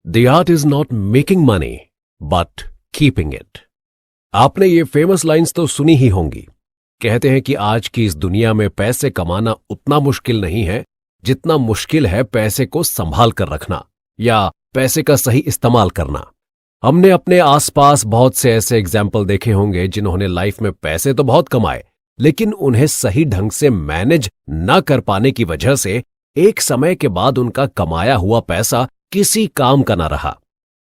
The art is not making money but keeping it. आपने ये famous lines तो सुनी ही होंगी। कहते हैं कि आज की इस दुनिया में पैसे कमाना उतना मुश्किल नहीं है जितना मुश्किल है पैसे को संभाल कर रखना या पैसे का सही इस्तेमाल करना। हमने अपने आसपास बहुत से ऐसे एग्जाम्पल देखे होंगे जिन्होंने लाइफ में पैसे तो बहुत कमाए, लेकिन उन्हें सही ढंग से मैनेज न कर पाने की वजह से एक समय के बाद उनका कमाया हुआ पैसा किसी काम का ना रहा।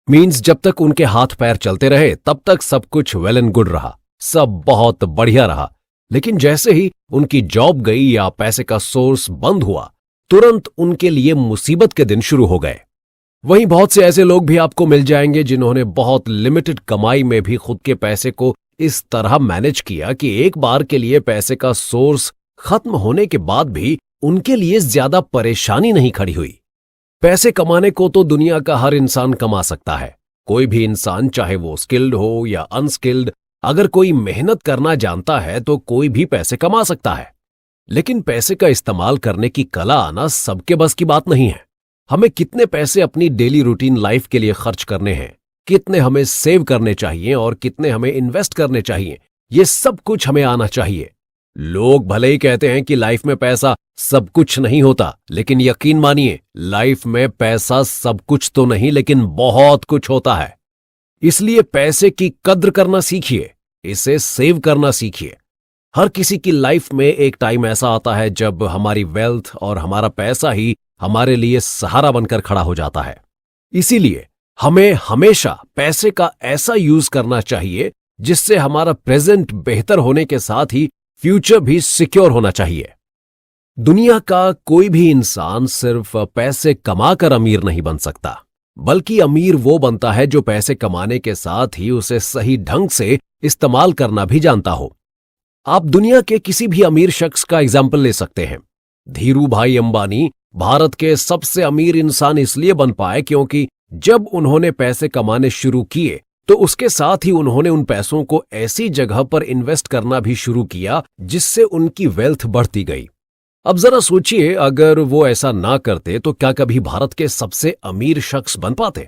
मीन्स जब तक उनके हाथ पैर चलते रहे तब तक सब कुछ वेल एंड गुड रहा, सब बहुत बढ़िया रहा, लेकिन जैसे ही उनकी जॉब गई या पैसे का सोर्स बंद हुआ, तुरंत उनके लिए मुसीबत के दिन शुरू हो गए। वहीं बहुत से ऐसे लोग भी आपको मिल जाएंगे जिन्होंने बहुत लिमिटेड कमाई में भी खुद के पैसे को इस तरह मैनेज किया कि एक बार के लिए पैसे का सोर्स खत्म होने के बाद भी उनके लिए ज्यादा परेशानी नहीं खड़ी हुई। पैसे कमाने को तो दुनिया का हर इंसान कमा सकता है। कोई भी इंसान, चाहे वो स्किल्ड हो या अनस्किल्ड, अगर कोई मेहनत करना जानता है तो कोई भी पैसे कमा सकता है। लेकिन पैसे का इस्तेमाल करने की कला आना सबके बस की बात नहीं है। हमें कितने पैसे अपनी डेली रूटीन लाइफ के लिए खर्च करने हैं, कितने हमें सेव करने चाहिए और कितने हमें इन्वेस्ट करने चाहिए, ये सब कुछ हमें आना चाहिए। लोग भले ही कहते हैं कि लाइफ में पैसा सब कुछ नहीं होता, लेकिन यकीन मानिए लाइफ में पैसा सब कुछ तो नहीं लेकिन बहुत कुछ होता है। इसलिए पैसे की कद्र करना सीखिए, इसे सेव करना सीखिए। हर किसी की लाइफ में एक टाइम ऐसा आता है जब हमारी वेल्थ और हमारा पैसा ही हमारे लिए सहारा बनकर खड़ा हो जाता है। इसीलिए हमें हमेशा पैसे का ऐसा यूज करना चाहिए जिससे हमारा प्रेजेंट बेहतर होने के साथ ही फ्यूचर भी सिक्योर होना चाहिए। दुनिया का कोई भी इंसान सिर्फ पैसे कमाकर अमीर नहीं बन सकता, बल्कि अमीर वो बनता है जो पैसे कमाने के साथ ही उसे सही ढंग से इस्तेमाल करना भी जानता हो। आप दुनिया के किसी भी अमीर शख्स का एग्जाम्पल ले सकते हैं। धीरू भाई अंबानी भारत के सबसे अमीर इंसान इसलिए बन पाए क्योंकि जब उन्होंने पैसे कमाने शुरू किए तो उसके साथ ही उन्होंने उन पैसों को ऐसी जगह पर इन्वेस्ट करना भी शुरू किया जिससे उनकी वेल्थ बढ़ती गई। अब जरा सोचिए, अगर वो ऐसा ना करते तो क्या कभी भारत के सबसे अमीर शख्स बन पाते?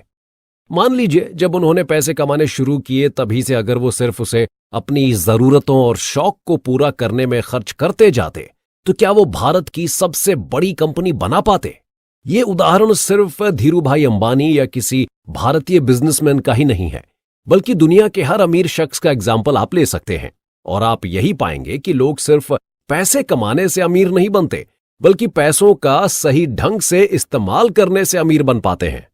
मान लीजिए जब उन्होंने पैसे कमाने शुरू किए तभी से अगर वो सिर्फ उसे अपनी जरूरतों और शौक को पूरा करने में खर्च करते जाते तो क्या वो भारत की सबसे बड़ी कंपनी बना पाते? ये उदाहरण सिर्फ धीरू भाई अंबानी या किसी भारतीय बिजनेसमैन का ही नहीं है, बल्कि दुनिया के हर अमीर शख्स का एग्जाम्पल आप ले सकते हैं। और आप यही पाएंगे कि लोग सिर्फ पैसे कमाने से अमीर नहीं बनते, बल्कि पैसों का सही ढंग से इस्तेमाल करने से अमीर बन पाते हैं।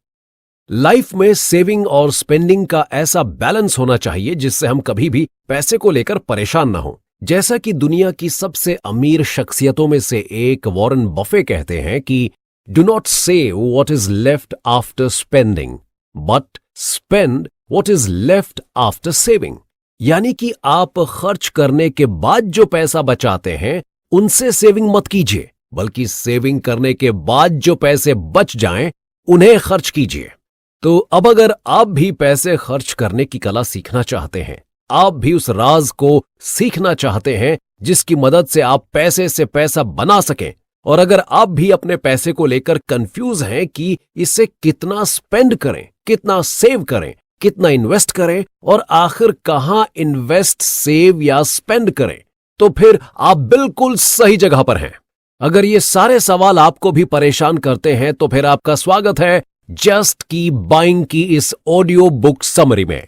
लाइफ में सेविंग और स्पेंडिंग का ऐसा बैलेंस होना चाहिए जिससे हम कभी भी पैसे को लेकर परेशान ना हो। जैसा कि दुनिया की सबसे अमीर शख्सियतों में से एक वॉरेन बफे कहते हैं कि do not save what is left after spending but spend what is left after saving. यानी कि आप खर्च करने के बाद जो पैसा बचाते हैं उनसे सेविंग मत कीजिए, बल्कि सेविंग करने के बाद जो पैसे बच जाएं उन्हें खर्च कीजिए। तो अब अगर आप भी पैसे खर्च करने की कला सीखना चाहते हैं, आप भी उस राज को सीखना चाहते हैं जिसकी मदद से आप पैसे से पैसा बना सकें, और अगर आप भी अपने पैसे को लेकर कंफ्यूज हैं कि इसे कितना स्पेंड करें, कितना सेव करें, कितना इन्वेस्ट करें और आखिर कहां इन्वेस्ट, सेव या स्पेंड करें, तो फिर आप बिल्कुल सही जगह पर हैं। अगर ये सारे सवाल आपको भी परेशान करते हैं तो फिर आपका स्वागत है जस्ट की बाइंग की इस ऑडियो बुक समरी में।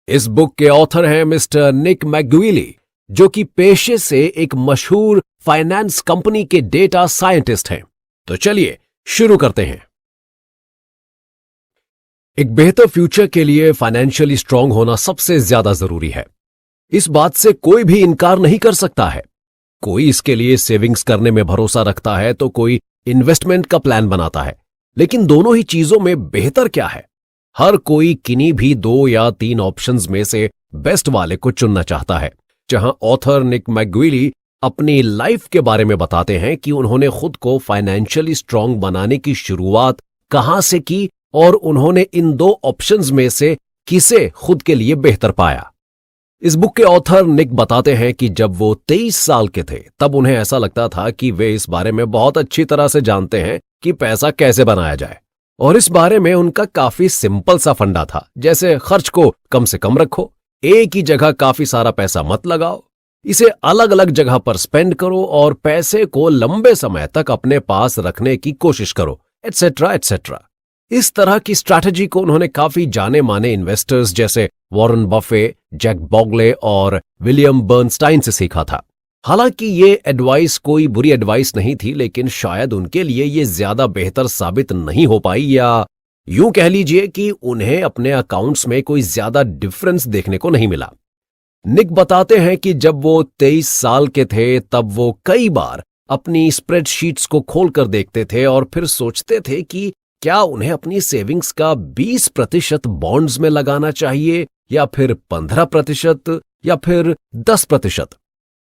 इस बुक के ऑथर हैं मिस्टर निक मैकग्विली, जो कि पेशे से एक मशहूर फाइनेंस कंपनी के डेटा साइंटिस्ट हैं। तो चलिए शुरू करते हैं। एक बेहतर फ्यूचर के लिए फाइनेंशियली स्ट्रांग होना सबसे ज्यादा जरूरी है। इस बात से कोई भी इनकार नहीं कर सकता है। कोई इसके लिए सेविंग्स करने में भरोसा रखता है तो कोई इन्वेस्टमेंट का प्लान बनाता है, लेकिन दोनों ही चीजों में बेहतर क्या है? हर कोई किन्हीं भी 2 या 3 ऑप्शंस में से बेस्ट वाले को चुनना चाहता है। जहां ऑथर निक मैकग्विली अपनी लाइफ के बारे में बताते हैं कि उन्होंने खुद को फाइनेंशियली स्ट्रांग बनाने की शुरुआत कहां से की और उन्होंने इन 2 ऑप्शंस में से किसे खुद के लिए बेहतर पाया। इस बुक के ऑथर निक बताते हैं कि जब वो 23 साल के थे तब उन्हें ऐसा लगता था कि वे इस बारे में बहुत अच्छी तरह से जानते हैं कि पैसा कैसे बनाया जाए, और इस बारे में उनका काफी सिंपल सा फंडा था, जैसे खर्च को कम से कम रखो, एक ही जगह काफी सारा पैसा मत लगाओ, इसे अलग अलग जगह पर स्पेंड करो और पैसे को लंबे समय तक अपने पास रखने की कोशिश करो, एटसेट्रा एटसेट्रा। इस तरह की स्ट्रैटेजी को उन्होंने काफी जाने माने इन्वेस्टर्स जैसे वॉरेन बफे, जैक बॉगले और विलियम बर्नस्टाइन से सीखा था। हालांकि ये एडवाइस कोई बुरी एडवाइस नहीं थी, लेकिन शायद उनके लिए ये ज्यादा बेहतर साबित नहीं हो पाई, या यूं कह लीजिए कि उन्हें अपने अकाउंट्स में कोई ज्यादा डिफरेंस देखने को नहीं मिला। निक बताते हैं कि जब वो 23 साल के थे तब वो कई बार अपनी स्प्रेडशीट्स को खोलकर देखते थे और फिर सोचते थे कि क्या उन्हें अपनी सेविंग्स का 20% बॉन्ड्स में लगाना चाहिए, या फिर 15%, या फिर 10%।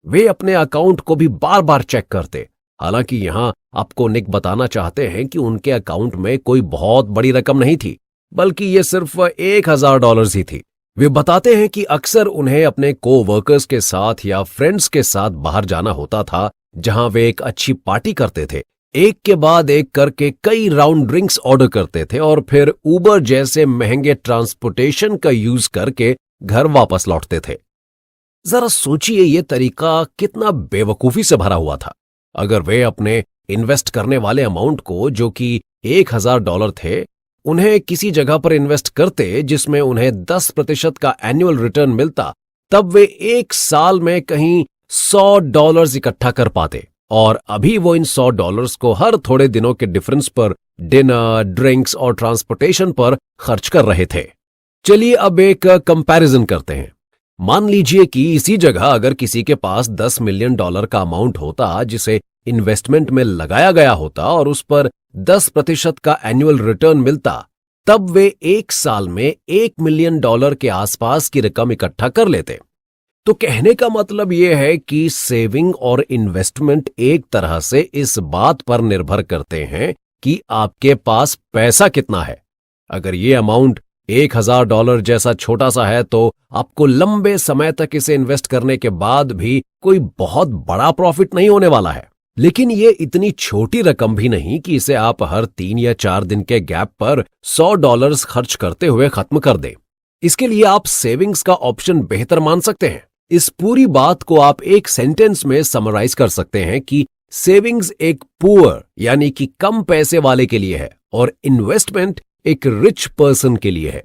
वे अपने अकाउंट को भी बार बार चेक करते। हालांकि यहां आपको निक बताना चाहते हैं कि उनके अकाउंट में कोई बहुत बड़ी रकम नहीं थी, बल्कि ये सिर्फ $1000 ही थी। वे बताते हैं कि अक्सर उन्हें अपने को-वर्कर्स के साथ या फ्रेंड्स के साथ बाहर जाना होता था, जहां वे एक अच्छी पार्टी करते थे, एक के बाद एक करके कई राउंड ड्रिंक्स ऑर्डर करते थे और फिर उबर जैसे महंगे ट्रांसपोर्टेशन का यूज करके घर वापस लौटते थे। जरा सोचिए ये तरीका कितना बेवकूफी से भरा हुआ था। अगर वे अपने इन्वेस्ट करने वाले अमाउंट को, जो कि $1000 थे, उन्हें किसी जगह पर इन्वेस्ट करते जिसमें उन्हें 10% का एनुअल रिटर्न मिलता, तब वे एक साल में कहीं $100 इकट्ठा कर पाते, और अभी वो इन $100 को हर थोड़े दिनों के डिफरेंस पर डिनर, ड्रिंक्स और ट्रांसपोर्टेशन पर खर्च कर रहे थे। चलिए अब एक कंपैरिजन करते हैं। मान लीजिए कि इसी जगह अगर किसी के पास $10 मिलियन का अमाउंट होता जिसे इन्वेस्टमेंट में लगाया गया होता और उस पर 10% का एनुअल रिटर्न मिलता, तब वे एक साल में $1 मिलियन के आसपास की रकम इकट्ठा कर लेते। तो कहने का मतलब यह है कि सेविंग और इन्वेस्टमेंट एक तरह से इस बात पर निर्भर करते हैं कि आपके पास पैसा कितना है। अगर ये अमाउंट $1000 जैसा छोटा सा है तो आपको लंबे समय तक इसे इन्वेस्ट करने के बाद भी कोई बहुत बड़ा प्रॉफिट नहीं होने वाला है। लेकिन ये इतनी छोटी रकम भी नहीं कि इसे आप हर 3 या 4 दिन के गैप पर $100 खर्च करते हुए खत्म कर दें। इसके लिए आप सेविंग्स का ऑप्शन बेहतर मान सकते हैं। इस पूरी बात को आप एक सेंटेंस में समराइज कर सकते हैं कि सेविंग्स एक पुअर यानी कि कम पैसे वाले के लिए है और इन्वेस्टमेंट एक रिच पर्सन के लिए है।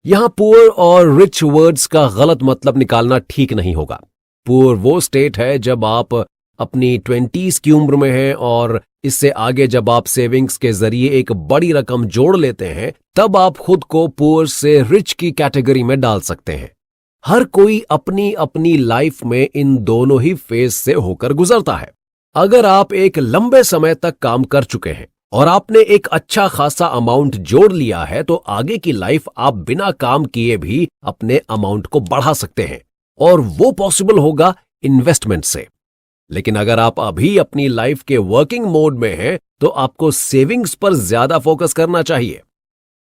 यहां पुअर और रिच वर्ड्स का गलत मतलब निकालना ठीक नहीं होगा। पुअर वो स्टेट है जब आप अपनी 20s की उम्र में हैं, और इससे आगे जब आप सेविंग्स के जरिए एक बड़ी रकम जोड़ लेते हैं, तब आप खुद को पुअर से रिच की कैटेगरी में डाल सकते हैं। हर कोई अपनी अपनी लाइफ में इन दोनों ही फेज से होकर गुजरता है। अगर आप एक लंबे समय तक काम कर चुके हैं और आपने एक अच्छा खासा अमाउंट जोड़ लिया है, तो आगे की लाइफ आप बिना काम किए भी अपने अमाउंट को बढ़ा सकते हैं, और वो पॉसिबल होगा इन्वेस्टमेंट से। लेकिन अगर आप अभी अपनी लाइफ के वर्किंग मोड में हैं, तो आपको सेविंग्स पर ज्यादा फोकस करना चाहिए।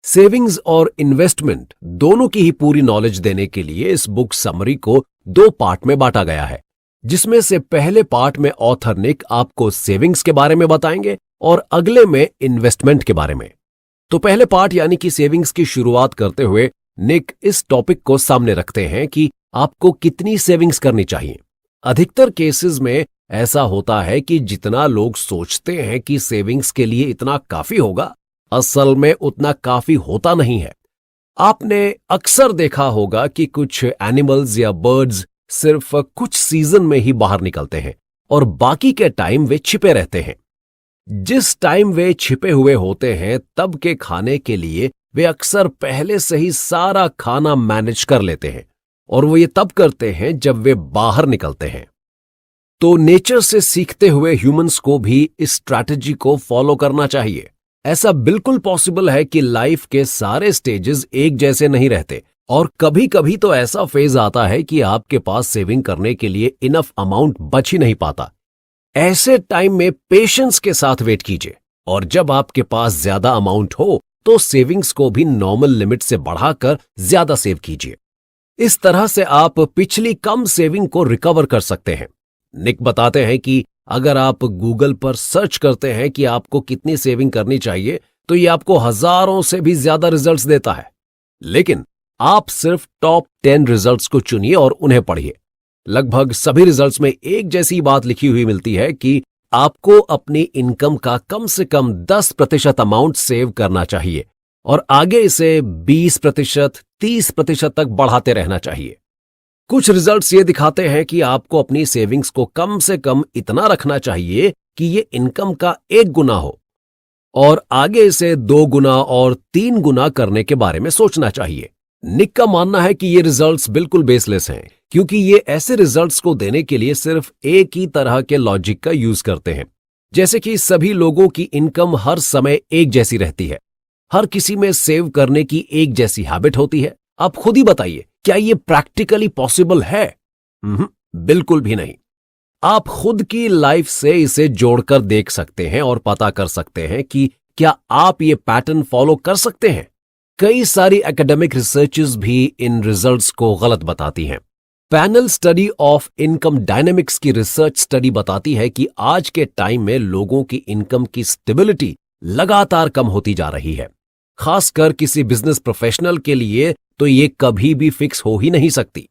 सेविंग्स और इन्वेस्टमेंट दोनों की ही पूरी नॉलेज देने के लिए इस बुक समरी को 2 पार्ट में बांटा गया है, जिसमें से पहले पार्ट में ऑथर निक आपको सेविंग्स के बारे में बताएंगे और अगले में इन्वेस्टमेंट के बारे में। तो पहले पार्ट यानी कि सेविंग्स की शुरुआत करते हुए निक इस टॉपिक को सामने रखते हैं कि आपको कितनी सेविंग्स करनी चाहिए। अधिकतर केसेस में ऐसा होता है कि जितना लोग सोचते हैं कि सेविंग्स के लिए इतना काफी होगा, असल में उतना काफी होता नहीं है। आपने अक्सर देखा होगा कि कुछ एनिमल्स या बर्ड्स सिर्फ कुछ सीजन में ही बाहर निकलते हैं और बाकी के टाइम वे छिपे रहते हैं। जिस टाइम वे छिपे हुए होते हैं, तब के खाने के लिए वे अक्सर पहले से ही सारा खाना मैनेज कर लेते हैं, और वो ये तब करते हैं जब वे बाहर निकलते हैं। तो नेचर से सीखते हुए ह्यूमंस को भी इस स्ट्रैटेजी को फॉलो करना चाहिए। ऐसा बिल्कुल पॉसिबल है कि लाइफ के सारे स्टेजेस एक जैसे नहीं रहते, और कभी कभी तो ऐसा फेज आता है कि आपके पास सेविंग करने के लिए इनफ अमाउंट बच ही नहीं पाता। ऐसे टाइम में पेशेंस के साथ वेट कीजिए, और जब आपके पास ज्यादा अमाउंट हो तो सेविंग्स को भी नॉर्मल लिमिट से बढ़ाकर ज्यादा सेव कीजिए। इस तरह से आप पिछली कम सेविंग को रिकवर कर सकते हैं। निक बताते हैं कि अगर आप गूगल पर सर्च करते हैं कि आपको कितनी सेविंग करनी चाहिए, तो ये आपको हजारों से भी ज्यादा रिजल्ट्स देता है। लेकिन आप सिर्फ टॉप 10 रिजल्ट्स को चुनिए और उन्हें पढ़िए। लगभग सभी रिजल्ट्स में एक जैसी बात लिखी हुई मिलती है कि आपको अपनी इनकम का कम से कम 10% अमाउंट सेव करना चाहिए और आगे इसे 20%, 30% तक बढ़ाते रहना चाहिए। कुछ रिजल्ट्स ये दिखाते हैं कि आपको अपनी सेविंग्स को कम से कम इतना रखना चाहिए कि ये इनकम का 1 गुना हो और आगे इसे 2 गुना और 3 गुना करने के बारे में सोचना चाहिए। निक का मानना है कि ये रिजल्ट्स बिल्कुल बेसलेस हैं, क्योंकि ये ऐसे रिजल्ट्स को देने के लिए सिर्फ एक ही तरह के लॉजिक का यूज करते हैं। जैसे कि सभी लोगों की इनकम हर समय एक जैसी रहती है, हर किसी में सेव करने की एक जैसी हैबिट होती है। आप खुद ही बताइए, क्या ये प्रैक्टिकली पॉसिबल है? बिल्कुल भी नहीं। आप खुद की लाइफ से इसे जोड़कर देख सकते हैं और पता कर सकते हैं कि क्या आप ये पैटर्न फॉलो कर सकते हैं। कई सारी एकेडमिक रिसर्चेस भी इन रिजल्ट्स को गलत बताती हैं। Panel study of income dynamics की रिसर्च स्टडी बताती है कि आज के टाइम में लोगों की इनकम की स्टेबिलिटी लगातार कम होती जा रही है। खासकर किसी बिजनेस प्रोफेशनल के लिए तो ये कभी भी फिक्स हो ही नहीं सकती।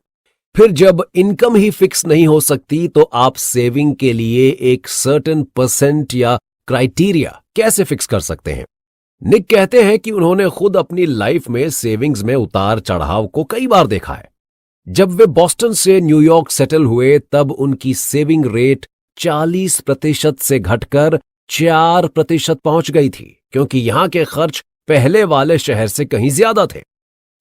फिर जब इनकम ही फिक्स नहीं हो सकती तो आप सेविंग के लिए एक सर्टेन परसेंट या क्राइटेरिया कैसे फिक्स कर सकते हैं? निक कहते हैं कि उन्होंने खुद अपनी लाइफ में सेविंग्स में उतार चढ़ाव को कई बार देखा है। जब वे बॉस्टन से न्यूयॉर्क सेटल हुए तब उनकी सेविंग रेट 40% से घटकर 4% पहुंच गई थी, क्योंकि यहां के खर्च पहले वाले शहर से कहीं ज्यादा थे।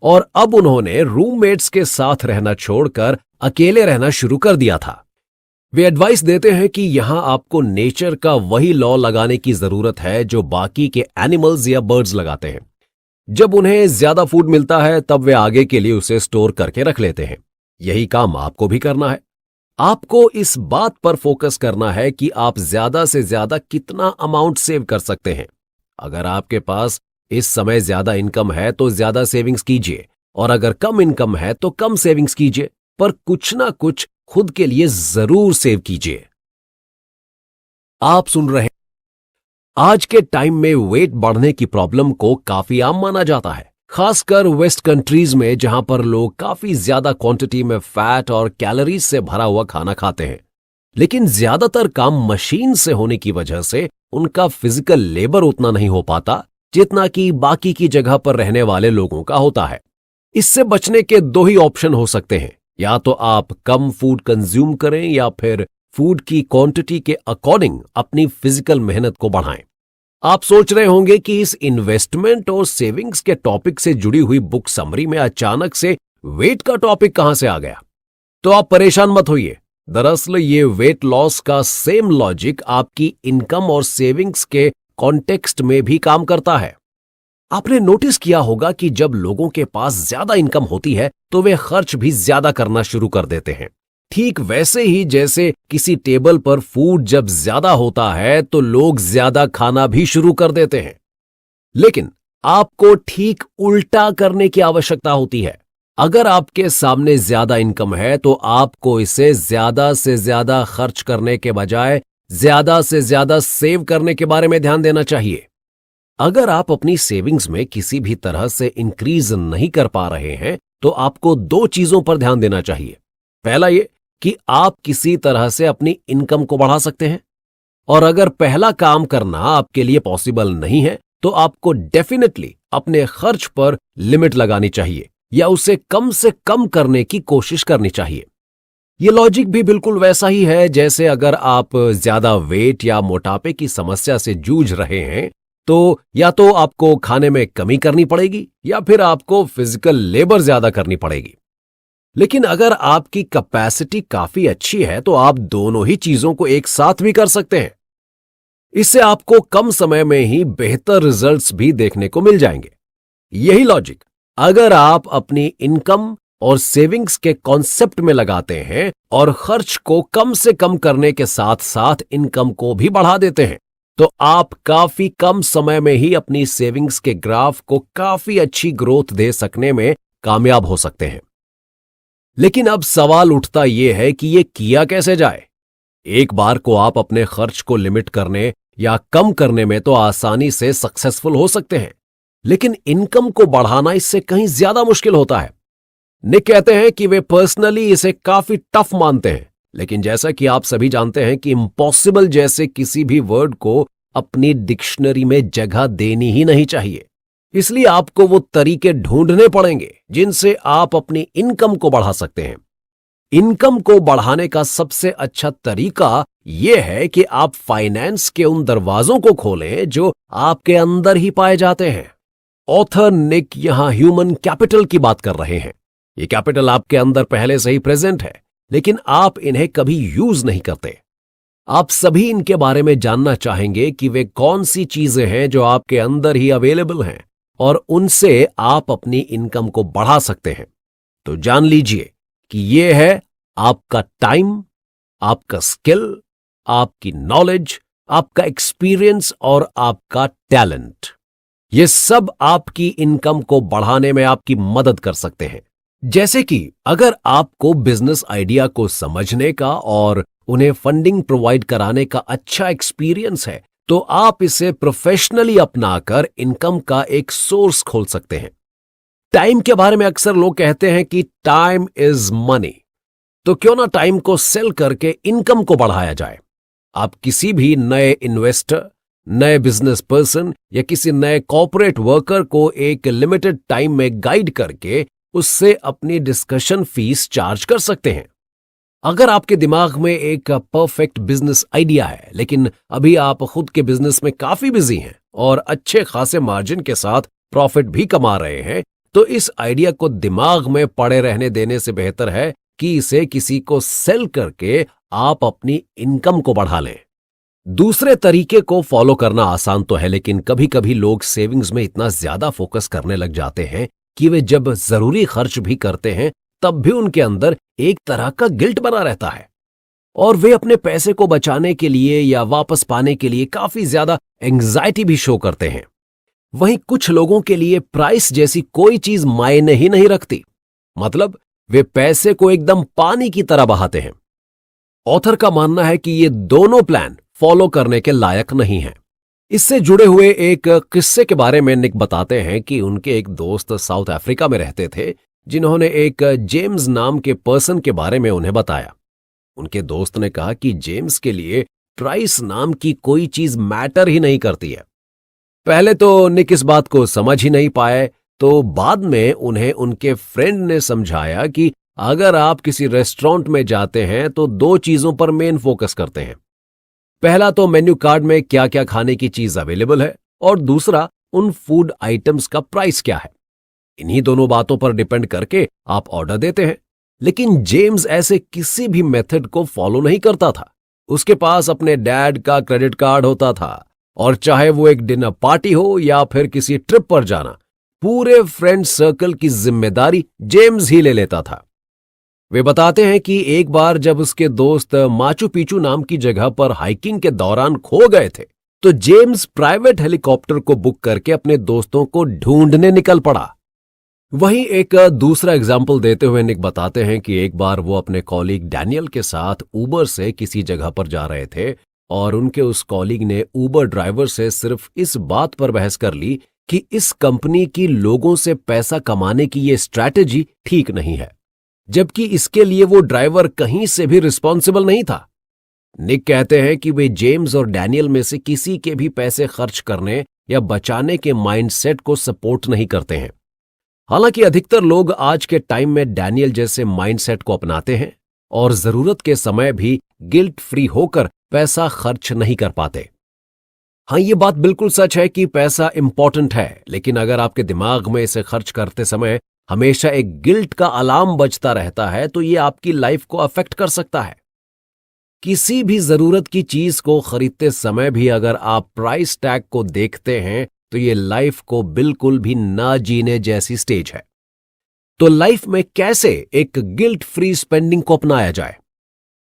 और अब उन्होंने रूममेट्स के साथ रहना छोड़कर अकेले रहना शुरू कर दिया था। वे एडवाइस देते हैं कि यहां आपको नेचर का वही लॉ लगाने की जरूरत है जो बाकी के एनिमल्स या बर्ड्स लगाते हैं। जब उन्हें ज्यादा फूड मिलता है तब वे आगे के लिए उसे स्टोर करके रख लेते हैं। यही काम आपको भी करना है। आपको इस बात पर फोकस करना है कि आप ज्यादा से ज्यादा कितना अमाउंट सेव कर सकते हैं। अगर आपके पास इस समय ज्यादा इनकम है तो ज्यादा सेविंग्स कीजिए, और अगर कम इनकम है तो कम सेविंग्स कीजिए, पर कुछ ना कुछ खुद के लिए जरूर सेव कीजिए। आप सुन रहे हैं, आज के टाइम में वेट बढ़ने की प्रॉब्लम को काफी आम माना जाता है, खासकर वेस्ट कंट्रीज में जहां पर लोग काफी ज्यादा क्वांटिटी में फैट और कैलोरीज से भरा हुआ खाना खाते हैं। लेकिन ज्यादातर काम मशीन से होने की वजह से उनका फिजिकल लेबर उतना नहीं हो पाता जितना कि बाकी की जगह पर रहने वाले लोगों का होता है। इससे बचने के 2 ही ऑप्शन हो सकते हैं, या तो आप कम फूड कंज्यूम करें या फिर फूड की क्वांटिटी के अकॉर्डिंग अपनी फिजिकल मेहनत को बढ़ाएं। आप सोच रहे होंगे कि इस इन्वेस्टमेंट और सेविंग्स के टॉपिक से जुड़ी हुई बुक समरी में अचानक से वेट का टॉपिक कहां से आ गया? तो आप परेशान मत होइए। दरअसल ये वेट लॉस का सेम लॉजिक आपकी इनकम और सेविंग्स के कॉन्टेक्स्ट में भी काम करता है। आपने नोटिस किया होगा कि जब लोगों के पास ज्यादा इनकम होती है तो वे खर्च भी ज्यादा करना शुरू कर देते हैं। ठीक वैसे ही जैसे किसी टेबल पर फूड जब ज्यादा होता है तो लोग ज्यादा खाना भी शुरू कर देते हैं। लेकिन आपको ठीक उल्टा करने की आवश्यकता होती है। अगर आपके सामने ज्यादा इनकम है तो आपको इसे ज्यादा से ज्यादा खर्च करने के बजाय ज्यादा से ज्यादा सेव करने के बारे में ध्यान देना चाहिए। अगर आप अपनी सेविंग्स में किसी भी तरह से इंक्रीज नहीं कर पा रहे हैं तो आपको 2 चीजों पर ध्यान देना चाहिए। पहला ये कि आप किसी तरह से अपनी इनकम को बढ़ा सकते हैं, और अगर पहला काम करना आपके लिए पॉसिबल नहीं है तो आपको डेफिनेटली अपने खर्च पर लिमिट लगानी चाहिए या उसे कम से कम करने की कोशिश करनी चाहिए। यह लॉजिक भी बिल्कुल वैसा ही है जैसे अगर आप ज्यादा वेट या मोटापे की समस्या से जूझ रहे हैं तो या तो आपको खाने में कमी करनी पड़ेगी या फिर आपको फिजिकल लेबर ज्यादा करनी पड़ेगी। लेकिन अगर आपकी कैपेसिटी काफी अच्छी है तो आप दोनों ही चीजों को एक साथ भी कर सकते हैं। इससे आपको कम समय में ही बेहतर रिजल्ट्स भी देखने को मिल जाएंगे। यही लॉजिक अगर आप अपनी इनकम और सेविंग्स के कॉन्सेप्ट में लगाते हैं और खर्च को कम से कम करने के साथ साथ इनकम को भी बढ़ा देते हैं तो आप काफी कम समय में ही अपनी सेविंग्स के ग्राफ को काफी अच्छी ग्रोथ दे सकने में कामयाब हो सकते हैं। लेकिन अब सवाल उठता यह है कि यह किया कैसे जाए। एक बार को आप अपने खर्च को लिमिट करने या कम करने में तो आसानी से सक्सेसफुल हो सकते हैं, लेकिन इनकम को बढ़ाना इससे कहीं ज्यादा मुश्किल होता है। निक कहते हैं कि वे पर्सनली इसे काफी टफ मानते हैं, लेकिन जैसा कि आप सभी जानते हैं कि इम्पॉसिबल जैसे किसी भी वर्ड को अपनी डिक्शनरी में जगह देनी ही नहीं चाहिए। इसलिए आपको वो तरीके ढूंढने पड़ेंगे जिनसे आप अपनी इनकम को बढ़ा सकते हैं। इनकम को बढ़ाने का सबसे अच्छा तरीका यह है कि आप फाइनेंस के उन दरवाजों को खोलें जो आपके अंदर ही पाए जाते हैं। ऑथर निक यहां ह्यूमन कैपिटल की बात कर रहे हैं। ये कैपिटल आपके अंदर पहले से ही प्रेजेंट है, लेकिन आप इन्हें कभी यूज नहीं करते। आप सभी इनके बारे में जानना चाहेंगे कि वे कौन सी चीजें हैं जो आपके अंदर ही अवेलेबल हैं और उनसे आप अपनी इनकम को बढ़ा सकते हैं। तो जान लीजिए कि यह है आपका टाइम, आपका स्किल, आपकी नॉलेज, आपका एक्सपीरियंस और आपका टैलेंट। ये सब आपकी इनकम को बढ़ाने में आपकी मदद कर सकते हैं। जैसे कि अगर आपको बिजनेस आइडिया को समझने का और उन्हें फंडिंग प्रोवाइड कराने का अच्छा एक्सपीरियंस है, तो आप इसे प्रोफेशनली अपनाकर इनकम का एक सोर्स खोल सकते हैं। टाइम के बारे में अक्सर लोग कहते हैं कि टाइम इज मनी, तो क्यों ना टाइम को सेल करके इनकम को बढ़ाया जाए। आप किसी भी नए इन्वेस्टर, नए बिजनेस पर्सन या किसी नए कॉर्पोरेट वर्कर को एक लिमिटेड टाइम में गाइड करके उससे अपनी डिस्कशन फीस चार्ज कर सकते हैं। अगर आपके दिमाग में एक परफेक्ट बिजनेस आइडिया है, लेकिन अभी आप खुद के बिजनेस में काफी बिजी हैं और अच्छे खासे मार्जिन के साथ प्रॉफिट भी कमा रहे हैं, तो इस आइडिया को दिमाग में पड़े रहने देने से बेहतर है कि इसे किसी को सेल करके आप अपनी इनकम को बढ़ा लें। दूसरे तरीके को फॉलो करना आसान तो है, लेकिन कभी कभी लोग सेविंग्स में इतना ज्यादा फोकस करने लग जाते हैं कि वे जब जरूरी खर्च भी करते हैं तब भी उनके अंदर एक तरह का गिल्ट बना रहता है और वे अपने पैसे को बचाने के लिए या वापस पाने के लिए काफी ज्यादा एंग्जाइटी भी शो करते हैं। वहीं कुछ लोगों के लिए प्राइस जैसी कोई चीज मायने ही नहीं रखती, मतलब वे पैसे को एकदम पानी की तरह बहाते हैं। ऑथर का मानना है कि ये दोनों प्लान फॉलो करने के लायक नहीं हैं। इससे जुड़े हुए एक किस्से के बारे में निक बताते हैं कि उनके एक दोस्त साउथ अफ्रीका में रहते थे, जिन्होंने एक जेम्स नाम के पर्सन के बारे में उन्हें बताया। उनके दोस्त ने कहा कि जेम्स के लिए प्राइस नाम की कोई चीज मैटर ही नहीं करती है। पहले तो निक इस बात को समझ ही नहीं पाए, तो बाद में उन्हें उनके फ्रेंड ने समझाया कि अगर आप किसी रेस्टोरेंट में जाते हैं तो दो चीजों पर मेन फोकस करते हैं। पहला तो मेन्यू कार्ड में क्या क्या खाने की चीज अवेलेबल है और दूसरा उन फूड आइटम्स का प्राइस क्या है। इन्हीं दोनों बातों पर डिपेंड करके आप ऑर्डर देते हैं। लेकिन जेम्स ऐसे किसी भी मेथड को फॉलो नहीं करता था। उसके पास अपने डैड का क्रेडिट कार्ड होता था और चाहे वो एक डिनर पार्टी हो या फिर किसी ट्रिप पर जाना, पूरे फ्रेंड सर्कल की जिम्मेदारी जेम्स ही ले लेता था। वे बताते हैं कि एक बार जब उसके दोस्त माचू पिचू नाम की जगह पर हाइकिंग के दौरान खो गए थे, तो जेम्स प्राइवेट हेलीकॉप्टर को बुक करके अपने दोस्तों को ढूंढने निकल पड़ा। वहीं एक दूसरा एग्जाम्पल देते हुए निक बताते हैं कि एक बार वो अपने कॉलीग डैनियल के साथ ऊबर से किसी जगह पर जा रहे थे और उनके उस कॉलीग ने ऊबर ड्राइवर से सिर्फ इस बात पर बहस कर ली कि इस कंपनी की लोगों से पैसा कमाने की ये स्ट्रैटेजी ठीक नहीं है, जबकि इसके लिए वो ड्राइवर कहीं से भी रिस्पॉन्सिबल नहीं था। निक कहते हैं कि वे जेम्स और डैनियल में से किसी के भी पैसे खर्च करने या बचाने के माइंडसेट को सपोर्ट नहीं करते हैं। हालांकि अधिकतर लोग आज के टाइम में डैनियल जैसे माइंडसेट को अपनाते हैं और जरूरत के समय भी गिल्ट फ्री होकर पैसा खर्च नहीं कर पाते। हाँ, ये बात बिल्कुल सच है कि पैसा इंपॉर्टेंट है, लेकिन अगर आपके दिमाग में इसे खर्च करते समय हमेशा एक गिल्ट का अलार्म बजता रहता है, तो ये आपकी लाइफ को अफेक्ट कर सकता है। किसी भी जरूरत की चीज को खरीदते समय भी अगर आप प्राइस टैग को देखते हैं, तो ये लाइफ को बिल्कुल भी ना जीने जैसी स्टेज है। तो लाइफ में कैसे एक गिल्ट फ्री स्पेंडिंग को अपनाया जाए?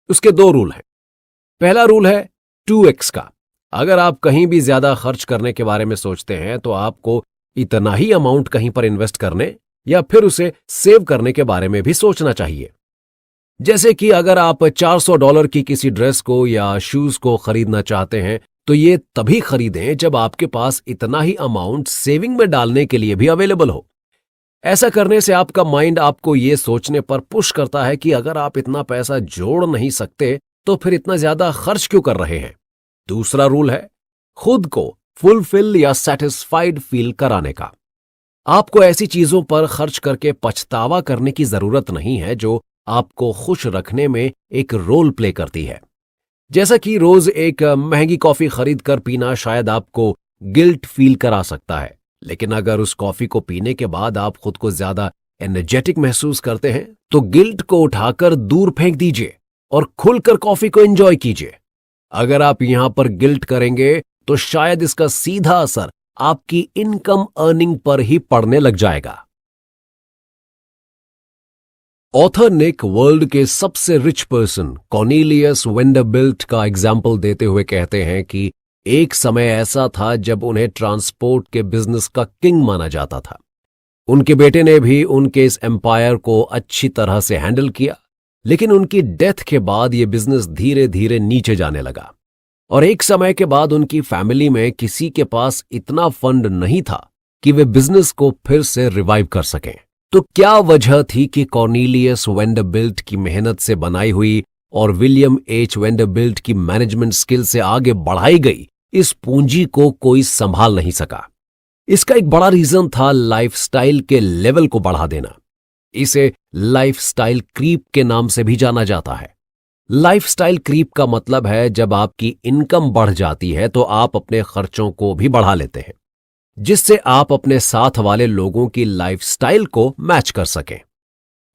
उसके दो रूल हैं। पहला रूल है 2x का। अगर आप कहीं भी ज्यादा खर्च करने के बारे में सोचते हैं, तो आपको इतना ही अमाउंट कहीं पर इन्वेस्ट करने या फिर उसे सेव करने के बारे में भी सोचना चाहिए। जैसे कि अगर आप $400 की किसी ड्रेस को या शूज को खरीदना चाहते हैं, तो ये तभी खरीदें जब आपके पास इतना ही अमाउंट सेविंग में डालने के लिए भी अवेलेबल हो। ऐसा करने से आपका माइंड आपको ये सोचने पर पुश करता है कि अगर आप इतना पैसा जोड़ नहीं सकते तो फिर इतना ज्यादा खर्च क्यों कर रहे हैं। दूसरा रूल है खुद को फुलफिल या सेटिस्फाइड फील कराने का। आपको ऐसी चीजों पर खर्च करके पछतावा करने की जरूरत नहीं है जो आपको खुश रखने में एक रोल प्ले करती है। जैसा कि रोज एक महंगी कॉफी खरीद कर पीना शायद आपको गिल्ट फील करा सकता है, लेकिन अगर उस कॉफी को पीने के बाद आप खुद को ज्यादा एनर्जेटिक महसूस करते हैं तो गिल्ट को उठाकर दूर फेंक दीजिए और खुलकर कॉफी को एंजॉय कीजिए। अगर आप यहां पर गिल्ट करेंगे तो शायद इसका सीधा असर आपकी इनकम अर्निंग पर ही पड़ने लग जाएगा। ऑथर निक वर्ल्ड के सबसे रिच पर्सन कॉर्नेलियस वेंडरबिल्ट का एग्जाम्पल देते हुए कहते हैं कि एक समय ऐसा था जब उन्हें ट्रांसपोर्ट के बिजनेस का किंग माना जाता था। उनके बेटे ने भी उनके इस एम्पायर को अच्छी तरह से हैंडल किया, लेकिन उनकी डेथ के बाद यह बिजनेस धीरे धीरे नीचे जाने लगा और एक समय के बाद उनकी फैमिली में किसी के पास इतना फंड नहीं था कि वे बिजनेस को फिर से रिवाइव कर सकें। तो क्या वजह थी कि कॉर्नेलियस वेंडरबिल्ट की मेहनत से बनाई हुई और विलियम एच वेंडरबिल्ट की मैनेजमेंट स्किल से आगे बढ़ाई गई इस पूंजी को कोई संभाल नहीं सका? इसका एक बड़ा रीजन था लाइफस्टाइल के लेवल को बढ़ा देना। इसे लाइफस्टाइल क्रीप के नाम से भी जाना जाता है। लाइफस्टाइल क्रीप का मतलब है जब आपकी इनकम बढ़ जाती है तो आप अपने खर्चों को भी बढ़ा लेते हैं, जिससे आप अपने साथ वाले लोगों की लाइफस्टाइल को मैच कर सकें।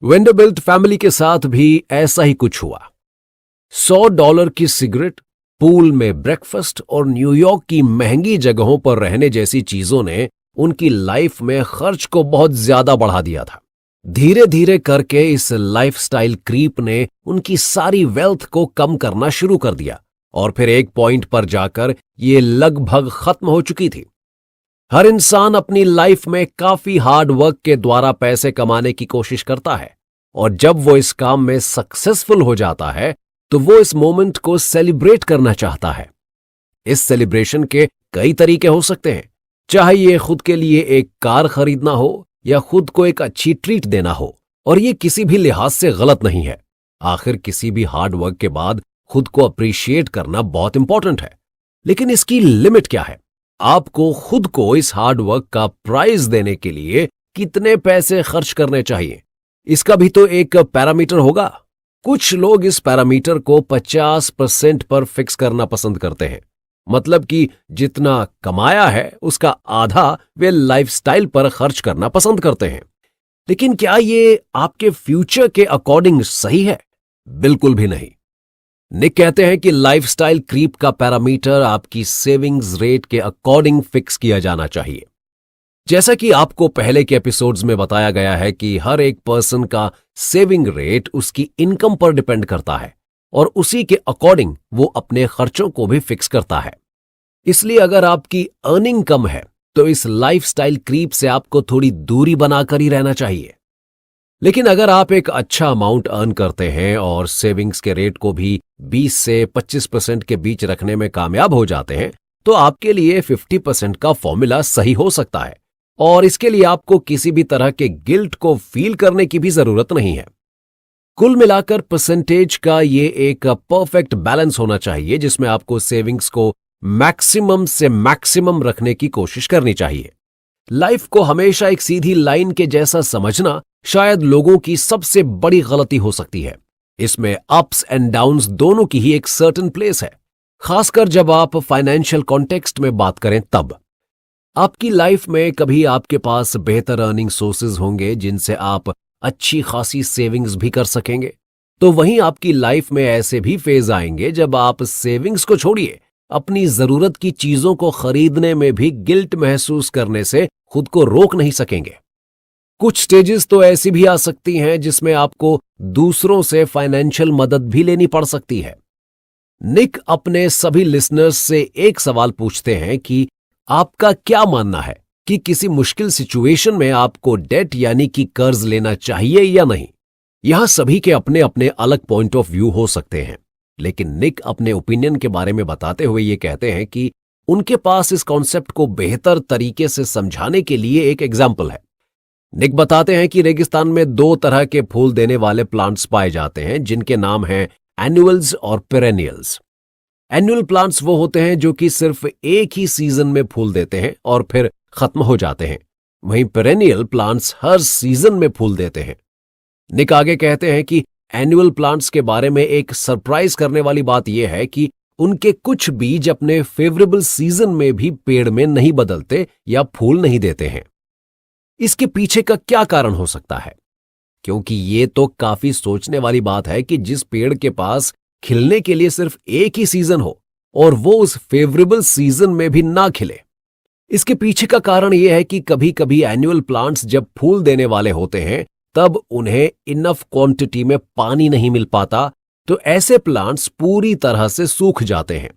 वेंडरबिल्ट फैमिली के साथ भी ऐसा ही कुछ हुआ। $100 की सिगरेट, पूल में ब्रेकफास्ट और न्यूयॉर्क की महंगी जगहों पर रहने जैसी चीजों ने उनकी लाइफ में खर्च को बहुत ज्यादा बढ़ा दिया था। धीरे धीरे करके इस लाइफस्टाइल क्रीप ने उनकी सारी वेल्थ को कम करना शुरू कर दिया और फिर एक पॉइंट पर जाकर ये लगभग खत्म हो चुकी थी। हर इंसान अपनी लाइफ में काफी हार्ड वर्क के द्वारा पैसे कमाने की कोशिश करता है और जब वो इस काम में सक्सेसफुल हो जाता है तो वो इस मोमेंट को सेलिब्रेट करना चाहता है। इस सेलिब्रेशन के कई तरीके हो सकते हैं, चाहे ये खुद के लिए एक कार खरीदना हो या खुद को एक अच्छी ट्रीट देना हो, और ये किसी भी लिहाज से गलत नहीं है। आखिर किसी भी हार्ड वर्क के बाद खुद को अप्रिशिएट करना बहुत इंपॉर्टेंट है, लेकिन इसकी लिमिट क्या है? आपको खुद को इस हार्ड वर्क का प्राइस देने के लिए कितने पैसे खर्च करने चाहिए, इसका भी तो एक पैरामीटर होगा। कुछ लोग इस पैरामीटर को 50% पर फिक्स करना पसंद करते हैं, मतलब कि जितना कमाया है उसका आधा वे लाइफस्टाइल पर खर्च करना पसंद करते हैं। लेकिन क्या ये आपके फ्यूचर के अकॉर्डिंग सही है? बिल्कुल भी नहीं। निक कहते हैं कि लाइफस्टाइल क्रीप का पैरामीटर आपकी सेविंग्स रेट के अकॉर्डिंग फिक्स किया जाना चाहिए। जैसा कि आपको पहले के एपिसोड्स में बताया गया है कि हर एक पर्सन का सेविंग रेट उसकी इनकम पर डिपेंड करता है और उसी के अकॉर्डिंग वो अपने खर्चों को भी फिक्स करता है। इसलिए अगर आपकी अर्निंग कम है तो इस लाइफस्टाइल क्रीप से आपको थोड़ी दूरी बनाकर ही रहना चाहिए। लेकिन अगर आप एक अच्छा अमाउंट अर्न करते हैं और सेविंग्स के रेट को भी 20 से 25% के बीच रखने में कामयाब हो जाते हैं तो आपके लिए 50% का फॉर्मूला सही हो सकता है और इसके लिए आपको किसी भी तरह के गिल्ट को फील करने की भी जरूरत नहीं है। कुल मिलाकर परसेंटेज का ये एक परफेक्ट बैलेंस होना चाहिए जिसमें आपको सेविंग्स को मैक्सिमम से मैक्सिमम रखने की कोशिश करनी चाहिए। लाइफ को हमेशा एक सीधी लाइन के जैसा समझना शायद लोगों की सबसे बड़ी गलती हो सकती है। इसमें अप्स एंड डाउन्स दोनों की ही एक सर्टेन प्लेस है, खासकर जब आप फाइनेंशियल कॉन्टेक्स्ट में बात करें तब। आपकी लाइफ में कभी आपके पास बेहतर अर्निंग सोर्सेज होंगे जिनसे आप अच्छी खासी सेविंग्स भी कर सकेंगे, तो वहीं आपकी लाइफ में ऐसे भी फेज आएंगे जब आप सेविंग्स को छोड़िए अपनी जरूरत की चीजों को खरीदने में भी गिल्ट महसूस करने से खुद को रोक नहीं सकेंगे। कुछ स्टेजेस तो ऐसी भी आ सकती हैं जिसमें आपको दूसरों से फाइनेंशियल मदद भी लेनी पड़ सकती है। निक अपने सभी लिसनर्स से एक सवाल पूछते हैं कि आपका क्या मानना है कि किसी मुश्किल सिचुएशन में आपको डेट यानी कि कर्ज लेना चाहिए या नहीं। यहां सभी के अपने अपने अलग पॉइंट ऑफ व्यू हो सकते हैं। लेकिन निक अपने ओपिनियन के बारे में बताते हुए ये कहते हैं कि उनके पास इस कॉन्सेप्ट को बेहतर तरीके से समझाने के लिए एक एग्जाम्पल है। निक बताते हैं कि रेगिस्तान में दो तरह के फूल देने वाले प्लांट्स पाए जाते हैं, जिनके नाम हैं एनुअल्स और पेरेनियल्स। एनुअल प्लांट्स वो होते हैं जो कि सिर्फ एक ही सीजन में फूल देते हैं और फिर खत्म हो जाते हैं। वहीं पेरेनियल प्लांट्स हर सीजन में फूल देते हैं। निक आगे कहते हैं कि एनुअल प्लांट्स के बारे में एक सरप्राइज करने वाली बात यह है कि उनके कुछ बीज अपने फेवरेबल सीजन में भी पेड़ में नहीं बदलते या फूल नहीं देते हैं। इसके पीछे का क्या कारण हो सकता है? क्योंकि ये तो काफी सोचने वाली बात है कि जिस पेड़ के पास खिलने के लिए सिर्फ एक ही सीजन हो और वो उस फेवरेबल सीजन में भी ना खिले। इसके पीछे का कारण यह है कि कभी कभी एनुअल प्लांट्स जब फूल देने वाले होते हैं तब उन्हें इनफ क्वांटिटी में पानी नहीं मिल पाता, तो ऐसे प्लांट्स पूरी तरह से सूख जाते हैं।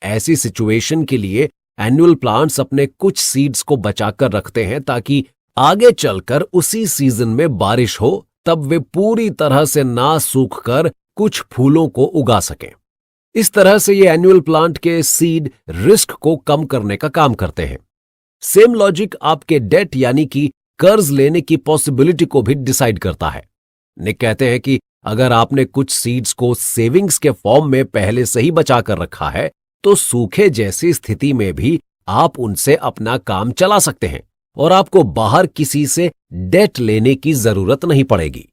ऐसी सिचुएशन के लिए एनुअल प्लांट्स अपने कुछ सीड्स को बचाकर रखते हैं ताकि आगे चलकर उसी सीजन में बारिश हो तब वे पूरी तरह से ना सूखकर कुछ फूलों को उगा सकें। इस तरह से ये एनुअल प्लांट के सीड रिस्क को कम करने का काम करते हैं। सेम लॉजिक आपके डेट यानी कि कर्ज लेने की पॉसिबिलिटी को भी डिसाइड करता है। निक कहते हैं कि अगर आपने कुछ सीड्स को सेविंग्स के फॉर्म में पहले से ही बचा कर रखा है तो सूखे जैसी स्थिति में भी आप उनसे अपना काम चला सकते हैं और आपको बाहर किसी से डेट लेने की जरूरत नहीं पड़ेगी।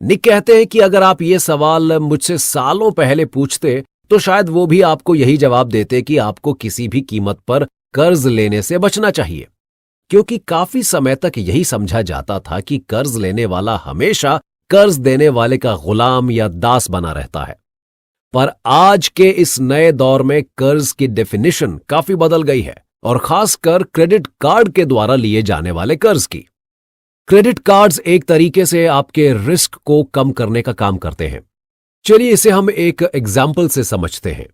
निक कहते हैं कि अगर आप ये सवाल मुझसे सालों पहले पूछते तो शायद वो भी आपको यही जवाब देते कि आपको किसी भी कीमत पर कर्ज लेने से बचना चाहिए, क्योंकि काफी समय तक यही समझा जाता था कि कर्ज लेने वाला हमेशा कर्ज देने वाले का गुलाम या दास बना रहता है। पर आज के इस नए दौर में कर्ज की डेफिनेशन काफी बदल गई है, और खासकर क्रेडिट कार्ड के द्वारा लिए जाने वाले कर्ज की। क्रेडिट कार्ड्स एक तरीके से आपके रिस्क को कम करने का काम करते हैं। चलिए इसे हम एक एग्जाम्पल से समझते हैं।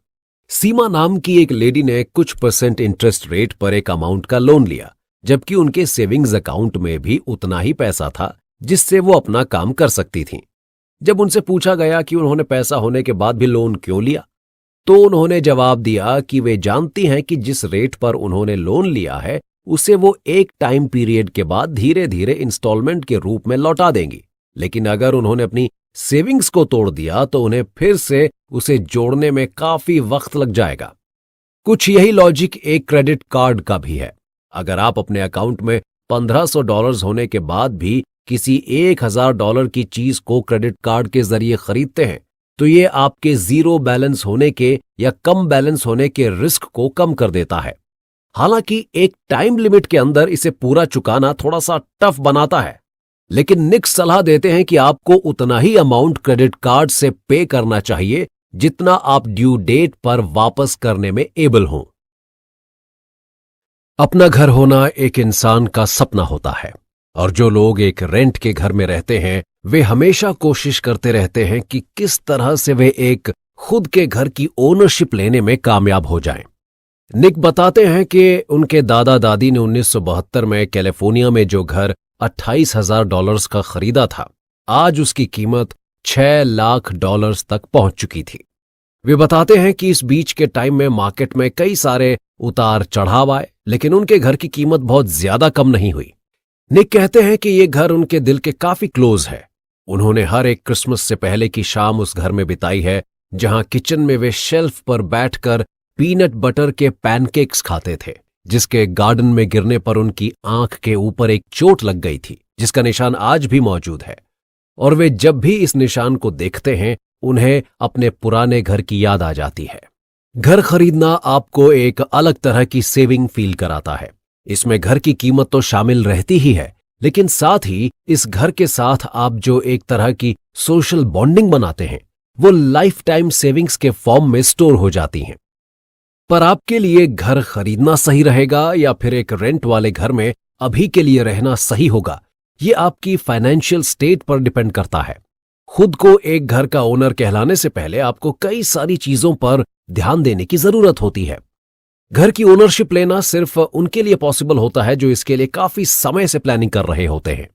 सीमा नाम की एक लेडी ने कुछ % इंटरेस्ट रेट पर एक अमाउंट का लोन लिया, जबकि उनके सेविंग्स अकाउंट में भी उतना ही पैसा था जिससे वो अपना काम कर सकती थीं। जब उनसे पूछा गया कि उन्होंने पैसा होने के बाद भी लोन क्यों लिया, तो उन्होंने जवाब दिया कि वे जानती हैं कि जिस रेट पर उन्होंने लोन लिया है उसे वो एक टाइम पीरियड के बाद धीरे धीरे इंस्टॉलमेंट के रूप में लौटा देंगी, लेकिन अगर उन्होंने अपनी सेविंग्स को तोड़ दिया तो उन्हें फिर से उसे जोड़ने में काफी वक्त लग जाएगा। कुछ यही लॉजिक एक क्रेडिट कार्ड का भी है। अगर आप अपने अकाउंट में $1500 होने के बाद भी किसी $1000 की चीज को क्रेडिट कार्ड के जरिए खरीदते हैं तो ये आपके जीरो बैलेंस होने के या कम बैलेंस होने के रिस्क को कम कर देता है। हालांकि एक टाइम लिमिट के अंदर इसे पूरा चुकाना थोड़ा सा टफ बनाता है, लेकिन निक सलाह देते हैं कि आपको उतना ही अमाउंट क्रेडिट कार्ड से पे करना चाहिए जितना आप ड्यू डेट पर वापस करने में एबल हों। अपना घर होना एक इंसान का सपना होता है, और जो लोग एक रेंट के घर में रहते हैं वे हमेशा कोशिश करते रहते हैं कि किस तरह से वे एक खुद के घर की ओनरशिप लेने में कामयाब हो जाएं। निक बताते हैं कि उनके दादा दादी ने 1972 में कैलिफोर्निया में जो घर $28,000 का खरीदा था, आज उसकी कीमत $6 लाख तक पहुंच चुकी थी। वे बताते हैं कि इस बीच के टाइम में मार्केट में कई सारे उतार चढ़ाव आए, लेकिन उनके घर की कीमत बहुत ज्यादा कम नहीं हुई। निक कहते हैं कि ये घर उनके दिल के काफी क्लोज है। उन्होंने हर एक क्रिसमस से पहले की शाम उस घर में बिताई है, जहां किचन में वे शेल्फ पर बैठकर पीनट बटर के पैनकेक्स खाते थे, जिसके गार्डन में गिरने पर उनकी आंख के ऊपर एक चोट लग गई थी, जिसका निशान आज भी मौजूद है। और वे जब भी इस निशान को देखते हैं उन्हें अपने पुराने घर की याद आ जाती है। घर खरीदना आपको एक अलग तरह की सेविंग फील कराता है। इसमें घर की कीमत तो शामिल रहती ही है, लेकिन साथ ही इस घर के साथ आप जो एक तरह की सोशल बॉन्डिंग बनाते हैं वो लाइफ टाइम सेविंग्स के फॉर्म में स्टोर हो जाती हैं। पर आपके लिए घर खरीदना सही रहेगा या फिर एक रेंट वाले घर में अभी के लिए रहना सही होगा, ये आपकी फाइनेंशियल स्टेट पर डिपेंड करता है। खुद को एक घर का ओनर कहलाने से पहले आपको कई सारी चीजों पर ध्यान देने की जरूरत होती है। घर की ओनरशिप लेना सिर्फ उनके लिए पॉसिबल होता है जो इसके लिए काफी समय से प्लानिंग कर रहे होते हैं।